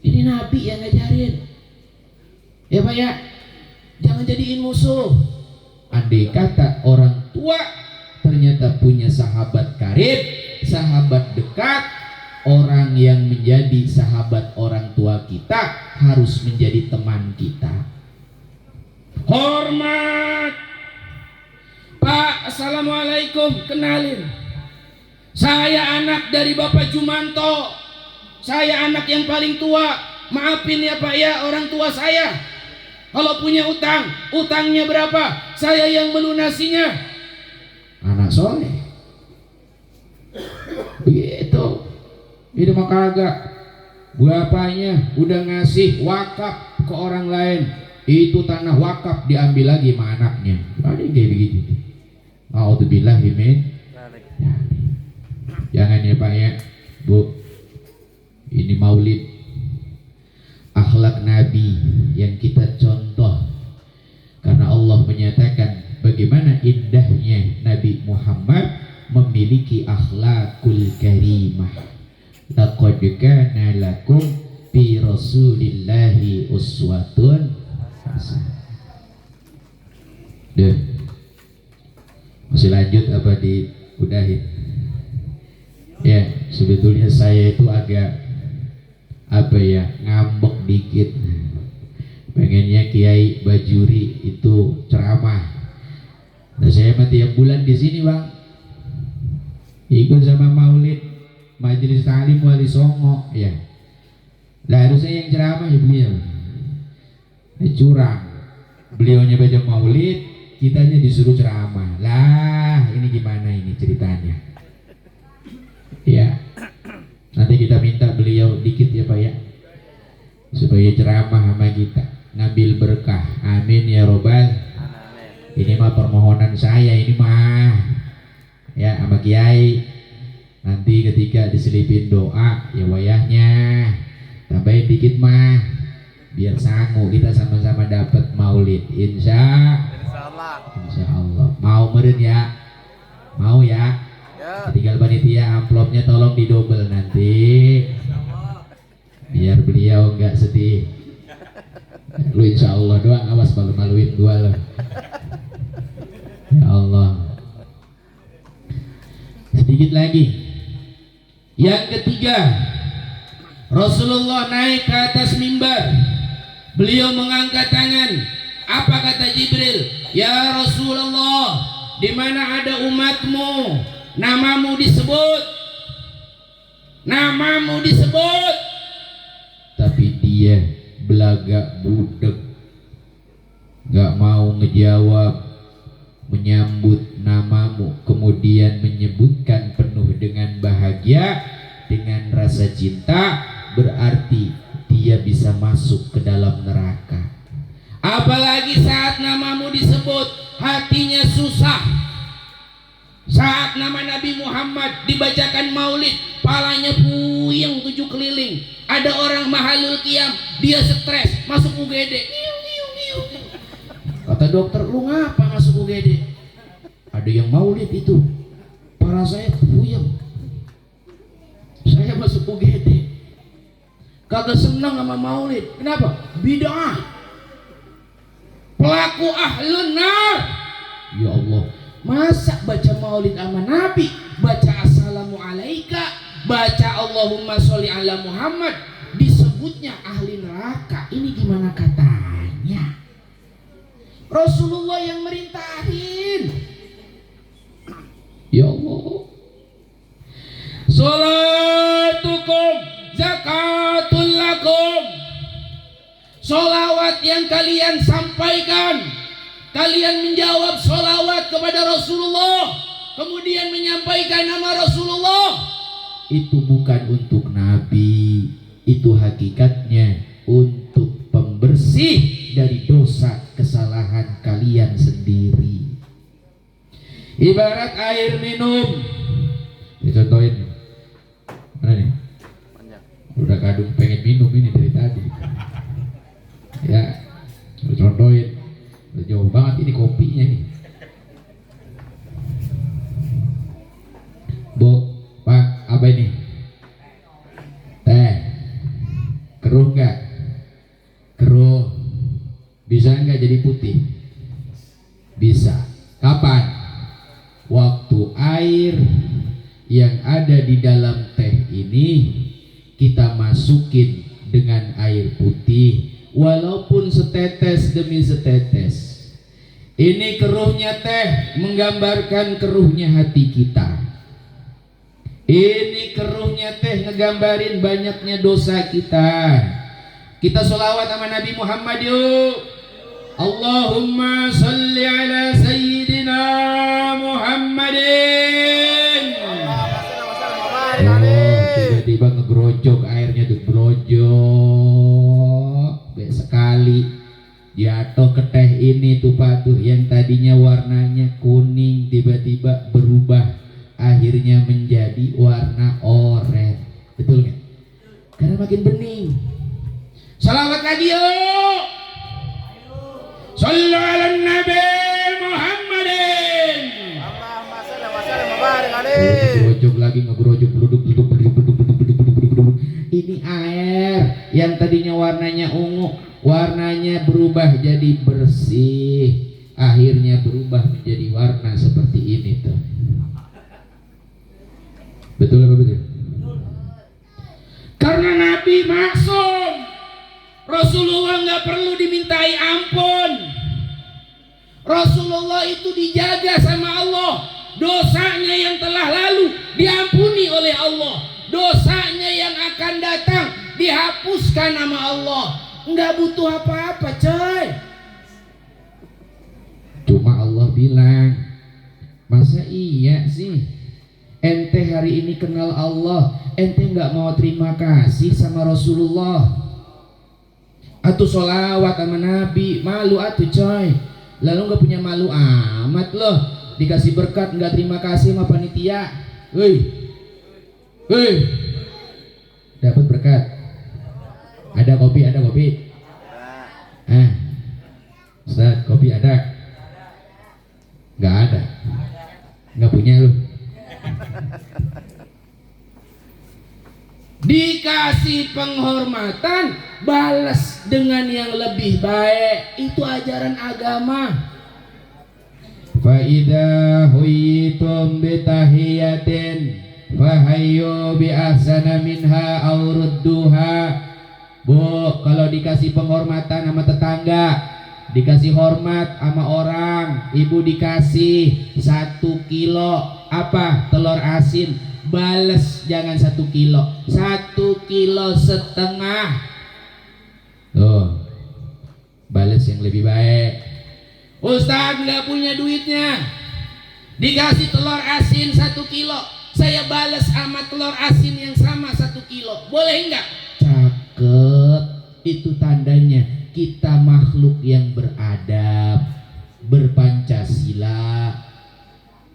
Ini Nabi yang ngajarin. Ya Pak ya, jangan jadiin musuh. Andai kata orang tua ternyata punya sahabat karib, sahabat dekat, orang yang menjadi sahabat orang tua kita harus menjadi teman kita. Hormat. Pak, assalamualaikum, kenalin. Saya anak dari Bapak Jumanto. Saya anak yang paling tua. Maafin ya Pak ya, orang tua saya. Kalau punya utang, utangnya berapa? Saya yang melunasinya. Anak soleh. Begitu. Itu mah kagak. Bapaknya udah ngasih wakaf ke orang lain. Itu tanah wakaf diambil lagi sama anaknya. Ada yang kayak begitu. A'udzubillahi min. Jangan ya Pak ya, Bu. Ini maulid, akhlak Nabi yang kita contoh. Karena Allah menyatakan bagaimana indahnya Nabi Muhammad memiliki akhlakul karimah. Laqad kana lakum fi Rasulillahi uswatun hasanah. Deh. Masih lanjut apa diudahin? Ya, sebetulnya saya itu agak ngambek dikit. Pengennya Kiai Bajuri itu ceramah. Nah, saya mah tiap bulan di sini Bang, ikut sama maulid majelis taklim Wali Songo ya. Lah harusnya yang ceramah ya beliau. Curang. Beliaunya baca maulid, kitanya disuruh ceramah. Lah ini gimana ini ceritanya? Ya. Nanti kita minta beliau dikit ya Pak ya, supaya ceramah sama kita, ngambil berkah. Amin ya robbal. Ini mah permohonan saya, ini mah ya sama Kiai. Nanti ketika diselipin doa ya wayahnya tambahin dikit mah, biar sanggup kita sama-sama dapat maulid. Insya Allah. Mau meren ya? Mau ya? Tinggal panitia amplopnya tolong didobel nanti, biar beliau nggak sedih. Lu insya Allah doang, awas malu-maluin gua lo. Ya Allah. Sedikit lagi. Yang ketiga, Rasulullah naik ke atas mimbar. Beliau mengangkat tangan. Apa kata Jibril? Ya Rasulullah, di mana ada umatmu, namamu disebut, tapi dia belagak budek, gak mau ngejawab, menyambut namamu, kemudian menyebutkan penuh dengan bahagia, dengan rasa cinta, berarti dia bisa masuk ke dalam neraka. Apalagi saat namamu disebut, hatinya susah. Saat nama Nabi Muhammad dibacakan maulid, palanya puyeng 7 keliling. Ada orang mahalul qiyam, dia stres, masuk UGD. Kata dokter, lu ngapa masuk UGD? Ada yang maulid itu, pala saya puyeng, saya masuk UGD. Kagak senang sama maulid. Kenapa? Bid'ah, pelaku ahlun nar. Ya Allah, masa baca maulid sama Nabi, baca assalamu alaika, baca Allahumma sholli ala Muhammad, disebutnya ahli neraka. Ini gimana katanya? Rasulullah yang merintahin. Ya Allah. Salatukum zakatul lakum. Solawat yang kalian sampaikan, kalian menjawab solawat kepada Rasulullah, kemudian menyampaikan nama Rasulullah, itu bukan untuk Nabi, itu hakikatnya untuk pembersih dari dosa kesalahan kalian sendiri. Ibarat air minum. Dicontohin. Mana nih? Udah kadung pengen minum ini dari tadi. Ya, contohin. Udah jauh banget ini kopinya nih. Bu, Pak, apa ini? Teh. Keruh nggak? Keruh. Bisa nggak jadi putih? Bisa. Kapan? Waktu air yang ada di dalam teh ini kita masukin dengan air putih, walaupun setetes demi setetes. Ini keruhnya teh menggambarkan keruhnya hati kita. Ini keruhnya teh ngegambarin banyaknya dosa kita. Kita sholawat sama Nabi Muhammad yuk. Allahumma salli ala Sayyidina Muhammadin. Tiba-tiba ngegrojok airnya tuh, brojok sekali jatuh ke teh ini tuh Pak tuh, yang tadinya warnanya kuning tiba-tiba berubah akhirnya menjadi warna oranye. Betul nggak? Karena makin bening. Salawat lagi yuk. Sallu ala Nabi Muhammadin. Allahumma shalli wa sallim wa barik alaihi. Ngegrojok lagi, ngegrojok, bluduk. Ini air yang tadinya warnanya ungu, warnanya berubah jadi bersih, akhirnya berubah menjadi warna seperti ini tuh. Betul apa betul? Karena Nabi maksum, Rasulullah nggak perlu dimintai ampun. Rasulullah itu dijaga sama Allah, dosanya yang telah lalu diampuni oleh Allah, dosanya yang akan datang dihapuskan sama Allah. Nggak butuh apa-apa coy. Cuma Allah bilang, masa iya sih ente hari ini kenal Allah, ente nggak mau terima kasih sama Rasulullah atau sholawat sama Nabi? Malu atuh coy. Lalu nggak punya malu amat loh, dikasih berkat nggak terima kasih sama panitia. Hei, dapat berkat. Ada kopi, ada kopi. Ustaz, kopi ada? Nggak ada. Nggak punya lu. Dikasih penghormatan, balas dengan yang lebih baik. Itu ajaran agama. Fa idza huyitum bi tahiyatin fahayyu bi ahsana minha aw rudduha. Bu, kalau dikasih penghormatan sama tetangga, dikasih hormat sama orang, ibu dikasih 1 kilo apa? Telur asin, bales jangan 1 kilo, 1,5 kilo. Tuh, bales yang lebih baik. Ustaz nggak punya duitnya, dikasih telur asin 1 kilo, saya bales sama telur asin yang sama 1 kilo, boleh nggak? Cakep, itu tandanya kita makhluk yang beradab, berpancasila,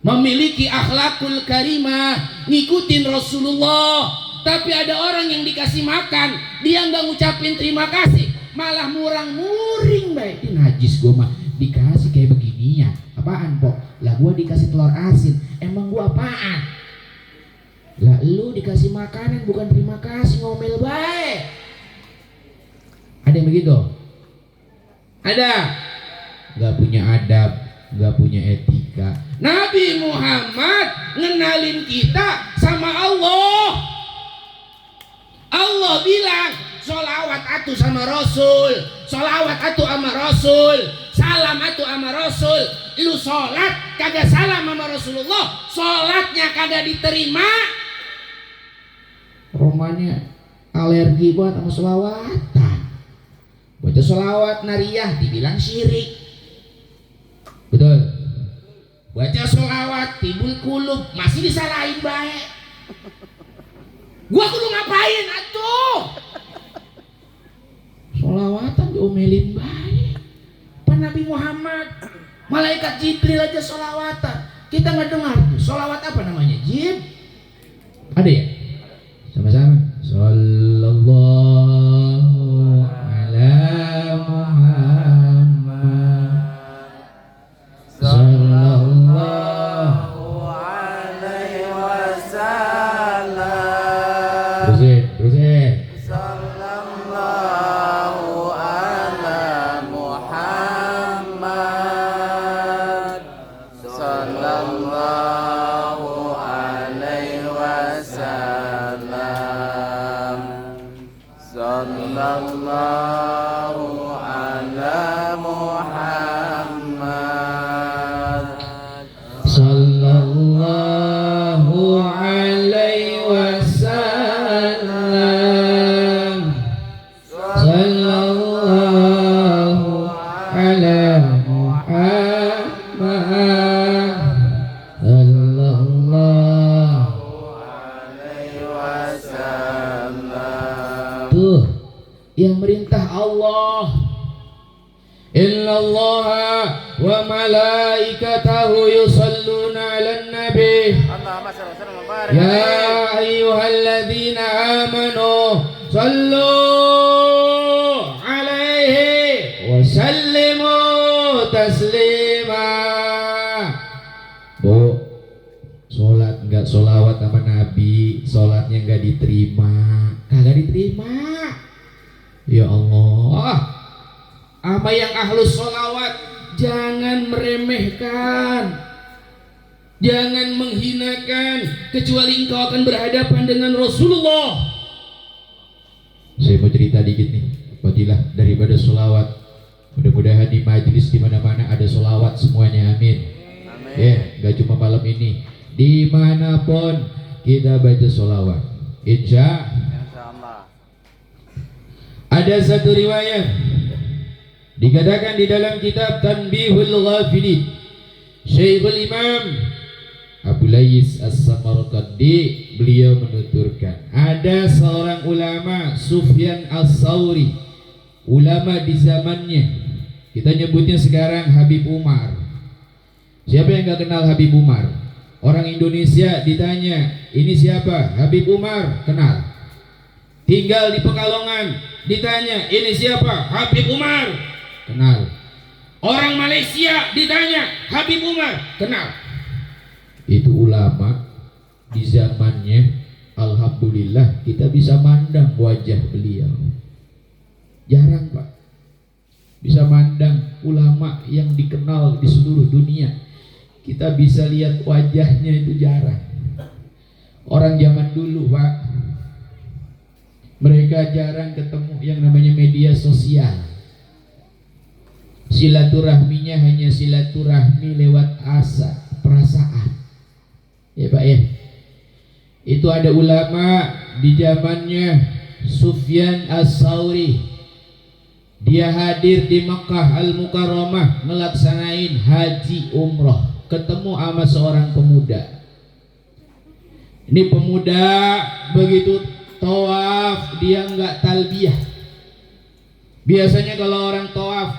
memiliki akhlakul karimah, ngikutin Rasulullah. Tapi ada orang yang dikasih makan, dia nggak ngucapin terima kasih, malah murang-muring baik. Ini najis gua mah, dikasih kayak beginian. Apaan Pok? Lah gua dikasih telur asin, emang gua apaan? Lah lu dikasih makanan bukan terima kasih, ngomel baik. Ada yang begitu? Ada? Gak punya adab, gak punya etika. Nabi Muhammad ngenalin kita sama Allah. Allah bilang sholawat atu sama Rasul, sholawat atu sama Rasul, salam atu sama Rasul. Lu sholat kagak salam sama Rasulullah, sholatnya kagak diterima. Romanya alergi buat sama sholawatan. Baca sholawat nariyah dibilang syirik. Betul. Baca sholawat tibul kulub masih disalahin baik. Gua kudu ngapain atuh? malaikat Jibril aja sholawatan. Kita nggak dengar tuh sholawat apa namanya? Jib? Ada ya? Sama-sama. Sallallahu ala Muhammad. Sallallahu alaihi wasallam. Terusin. Sallallahu ala Muhammad. Sallallahu alaihi wasallam. Sallallahu ala Muhammad. Sallallahu alaihi wasallam. Sallallahu ala Muhammad. Sallallahu Alaihi wasallam. tuh yang merintah Allah. Innallaha wa malaikatahu yusalluna 'alan nabi. Allahumma shalli wa sallim wa barik Ya alaihi. ayyuhalladzina amanu sallu alaihi wa sallimu taslima. Bu, sholat enggak sholawat sama Nabi, sholatnya enggak diterima. Kagak diterima. Ya Allah, sama yang ahlus sholawat jangan meremehkan, jangan menghinakan, kecuali engkau akan berhadapan dengan Rasulullah. Saya mau cerita dikit nih, fadilah daripada sholawat. Mudah-mudahan di majelis di mana-mana ada sholawat semuanya, amin. Amin. Ya, gak cuma malam ini, dimanapun kita baca sholawat. Insyaallah. Ada satu riwayat dikatakan di dalam kitab Tanbihul Ghafilin, Syekhul Imam Abu Lais As-Samarqandi beliau menuturkan, ada seorang ulama Sufyan As-Sauri, ulama di zamannya, kita nyebutnya sekarang Habib Umar. Siapa yang gak kenal Habib Umar? Orang Indonesia ditanya, ini siapa? Habib Umar, kenal. Tinggal di Pekalongan, ditanya, ini siapa? Habib Umar, kenal. Orang Malaysia ditanya, Habib Umar, kenal. Itu ulama di zamannya. Alhamdulillah kita bisa mandang wajah beliau. Jarang Pak bisa mandang ulama yang dikenal di seluruh dunia. Kita bisa lihat wajahnya, itu jarang. Orang zaman dulu Pak, mereka jarang ketemu yang namanya media sosial. Silaturahminya hanya silaturahmi lewat asa, perasaan. Ya Pak ya. Itu ada ulama di zamannya Sufyan As-Sauri. Dia hadir di Makkah Al-Mukarramah melaksanain haji umroh, ketemu sama seorang pemuda. Ini pemuda begitu tawaf dia enggak talbiyah. Biasanya kalau orang tawaf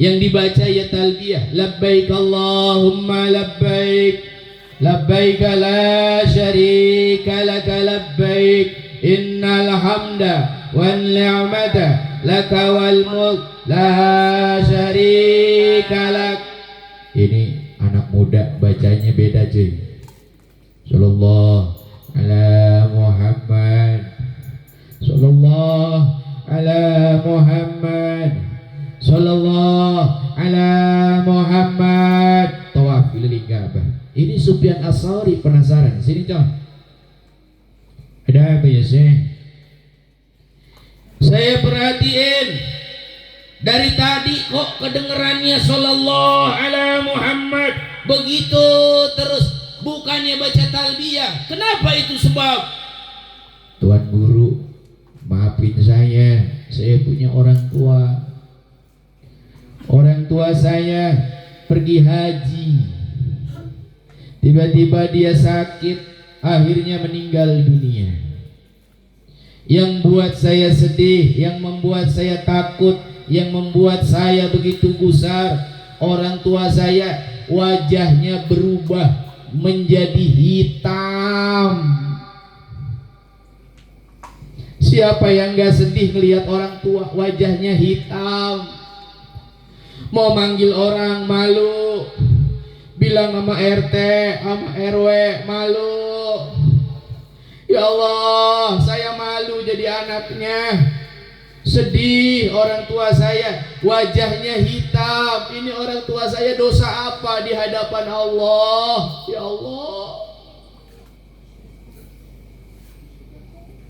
yang dibaca ya talbiyah, labbaik Allahumma labbaik, labbaik la syarika laka labbaik, innal hamda wan ni'mata laka wal mulk la syarika lak. Ini anak muda bacanya beda cuy. Sallallahu ala Muhammad, sallallahu ala Muhammad, sallallahu ala Muhammad. Tawaf keliling Ka'bah. Ini Sufyan As-Sauri penasaran. Sini Con, ada apa ya saya perhatiin dari tadi kok kedengerannya sallallahu ala Muhammad begitu terus, bukannya baca talbiyah. Kenapa itu sebab? Tuan Guru, maafin saya punya orang tua. Orang tua saya pergi haji, tiba-tiba dia sakit, akhirnya meninggal dunia. Yang buat saya sedih, yang membuat saya takut, yang membuat saya begitu gusar, orang tua saya wajahnya berubah menjadi hitam. Siapa yang gak sedih ngelihat orang tua wajahnya hitam? Mau manggil orang malu, bilang sama RT, sama RW malu. Ya Allah, saya malu jadi anaknya. Sedih orang tua saya wajahnya hitam. Ini orang tua saya dosa apa di hadapan Allah? Ya Allah,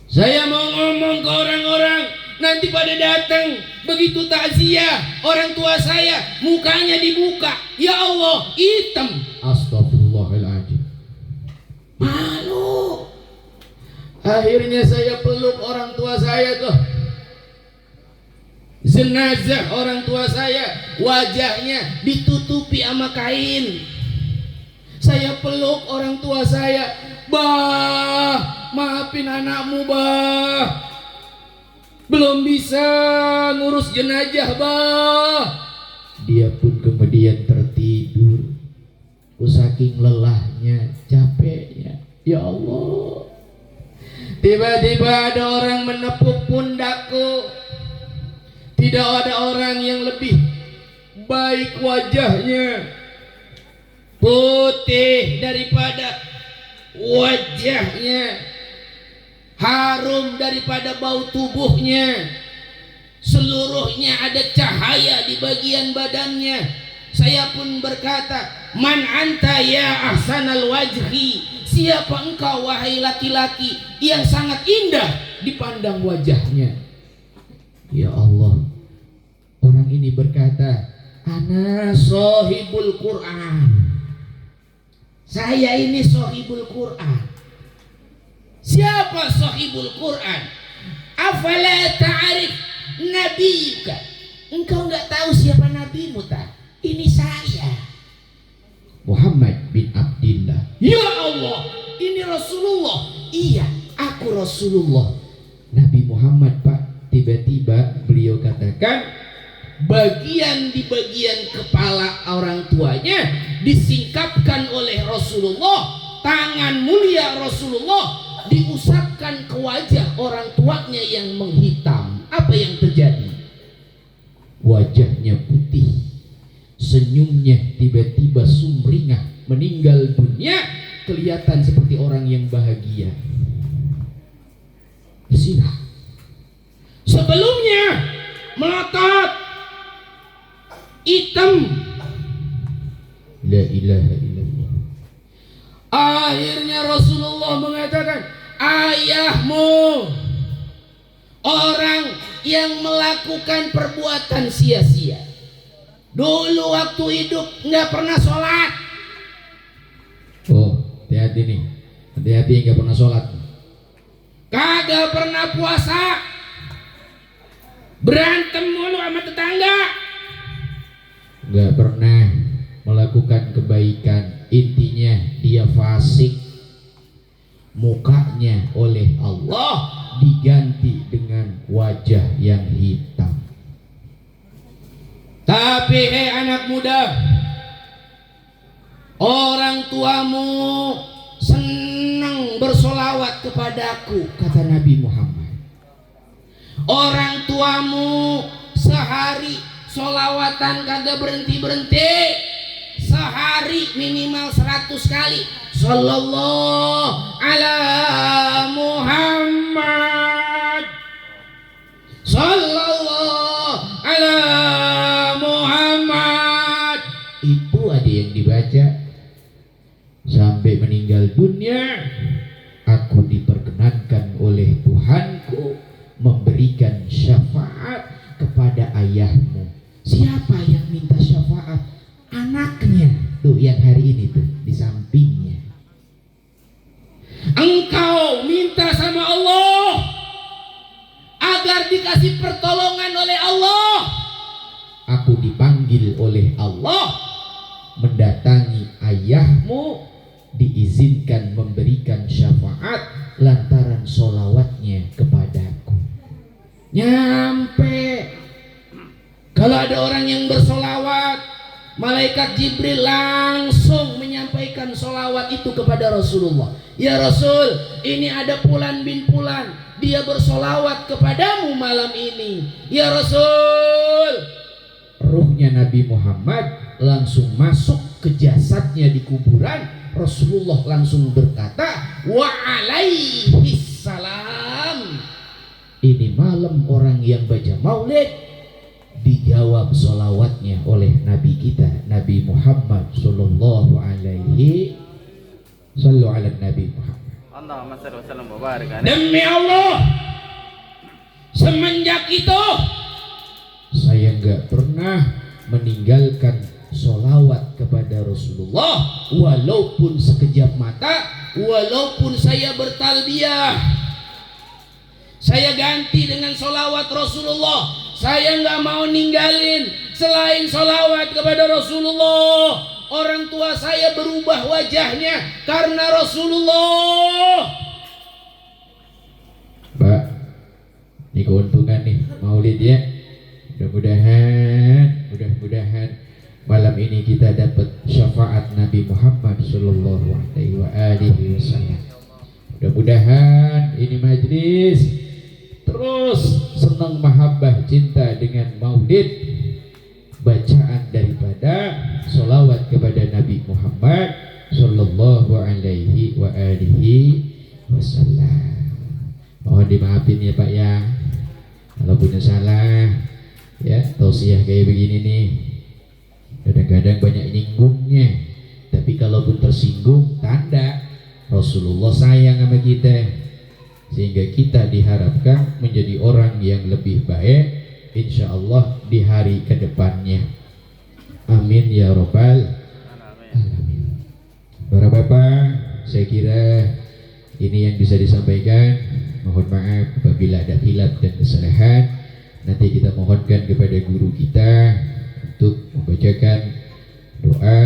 saya mau ngomong ke orang-orang, nanti pada datang begitu takziah orang tua saya mukanya dibuka, ya Allah hitam. Astagfirullahaladzim, malu. Akhirnya saya peluk orang tua saya tuh, jenazah orang tua saya wajahnya ditutupi sama kain. Saya peluk orang tua saya, bah, maafin anakmu bah, belum bisa ngurus jenazah bah. Dia pun kemudian tertidur, saking lelahnya, capeknya. Ya Allah, tiba-tiba ada orang menepuk pundakku. Tidak ada orang yang lebih baik wajahnya, putih daripada wajahnya, harum daripada bau tubuhnya, seluruhnya ada cahaya di bagian badannya. Saya pun berkata, man anta ya ahsanal wajhi, siapa engkau wahai laki-laki yang sangat indah dipandang wajahnya. Ya Allah, orang ini berkata, ana sahibul Quran, saya ini sahibul Quran. Siapa sahibul Quran? Afala ta'arif nabiyuka, engkau enggak tahu siapa nabimu tak? Ini saya, Muhammad bin Abdillah. Ya Allah, ini Rasulullah. Iya, aku Rasulullah. Nabi Muhammad Pak. Tiba-tiba beliau katakan, bagian di bagian kepala orang tuanya disingkapkan oleh Rasulullah, tangan mulia Rasulullah diusapkan ke wajah orang tuanya yang menghitam. Apa yang terjadi? Wajahnya putih, senyumnya tiba-tiba sumringah, meninggal dunia, kelihatan seperti orang yang bahagia. Bersinah. Sebelumnya melotot, hitam. La ilaha illallah. Akhirnya Rasulullah mengatakan, ayahmu orang yang melakukan perbuatan sia-sia. Dulu waktu hidup nggak pernah sholat. Oh, hati-hati nih, hati-hati nggak pernah sholat. Kagak pernah puasa. Berantem mulu sama tetangga, nggak pernah melakukan kebaikan. Intinya dia fasik. Mukanya oleh Allah diganti dengan wajah yang hitam. Tapi anak muda, orang tuamu senang bersolawat kepadaku, kata Nabi Muhammad. Orang tuamu sehari solawatan kagak berhenti-berhenti, sehari minimal 100 kali. Sallallahu ala Muhammad, sallallahu ala Muhammad. Itu ada yang dibaca sampai meninggal dunia. Aku diperkenankan oleh Tuhanku memberikan syafaat kepada ayahmu. Siapa yang minta syafaat? Anaknya tuh yang hari ini tuh di sampingnya. Engkau minta sama Allah agar dikasih pertolongan oleh Allah. Aku dipanggil oleh Allah mendatangi ayahmu, diizinkan memberikan syafaat lantaran sholawatnya kepadaku. Nyampe. Kalau ada orang yang bersolawat Malaikat Jibril langsung menyampaikan solawat itu kepada Rasulullah. Ya Rasul, ini ada Fulan bin Fulan, dia bersolawat kepadamu malam ini. Ya Rasul, ruhnya Nabi Muhammad langsung masuk ke jasadnya di kuburan. Rasulullah langsung berkata, wa alaihi salam. Ini malam orang yang baca maulid dijawab solawatnya oleh Nabi kita, Nabi Muhammad sallallahu alaihi sallu ala Nabi Muhammad. Allahumma shalli wa sallim wa barik alaihi. Demi Allah, semenjak itu saya nggak pernah meninggalkan solawat kepada Rasulullah, walaupun sekejap mata, walaupun saya bertalbiyah, saya ganti dengan solawat Rasulullah. Saya nggak mau ninggalin selain solawat kepada Rasulullah. Orang tua saya berubah wajahnya karena Rasulullah. Pak, ini keuntungan nih maulid ya. Mudah-mudahan malam ini kita dapat syafaat Nabi Muhammad sallallahu alaihi wasallam. Mudah-mudahan ini majlis terus senang mahabbah cinta dengan maulid, bacaan daripada solawat kepada Nabi Muhammad sallallahu alaihi wasallam. Mohon dimaafin ya Pak ya, kalau punya salah ya. Tausiah kayak begini nih kadang-kadang banyak nyinggungnya, tapi kalaupun tersinggung tanda Rasulullah sayang sama kita, sehingga kita diharapkan menjadi orang yang lebih baik insya Allah di hari kedepannya. Amin ya robbal alamin. Para bapak, saya kira ini yang bisa disampaikan. Mohon maaf apabila ada khilaf dan kesalahan. Nanti kita mohonkan kepada guru kita untuk membacakan doa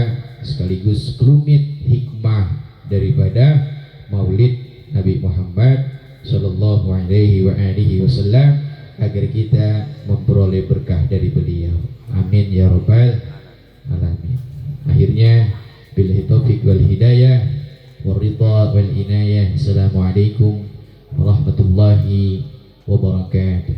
sekaligus kelumit hikmah daripada maulid Nabi Muhammad sallallahu alaihi wasallam, agar kita memperoleh berkah dari beliau. Amin ya rabbal alamin. Akhirnya billahi taufik wal hidayah waridha wal inayah. Assalamualaikum warahmatullahi wabarakatuh.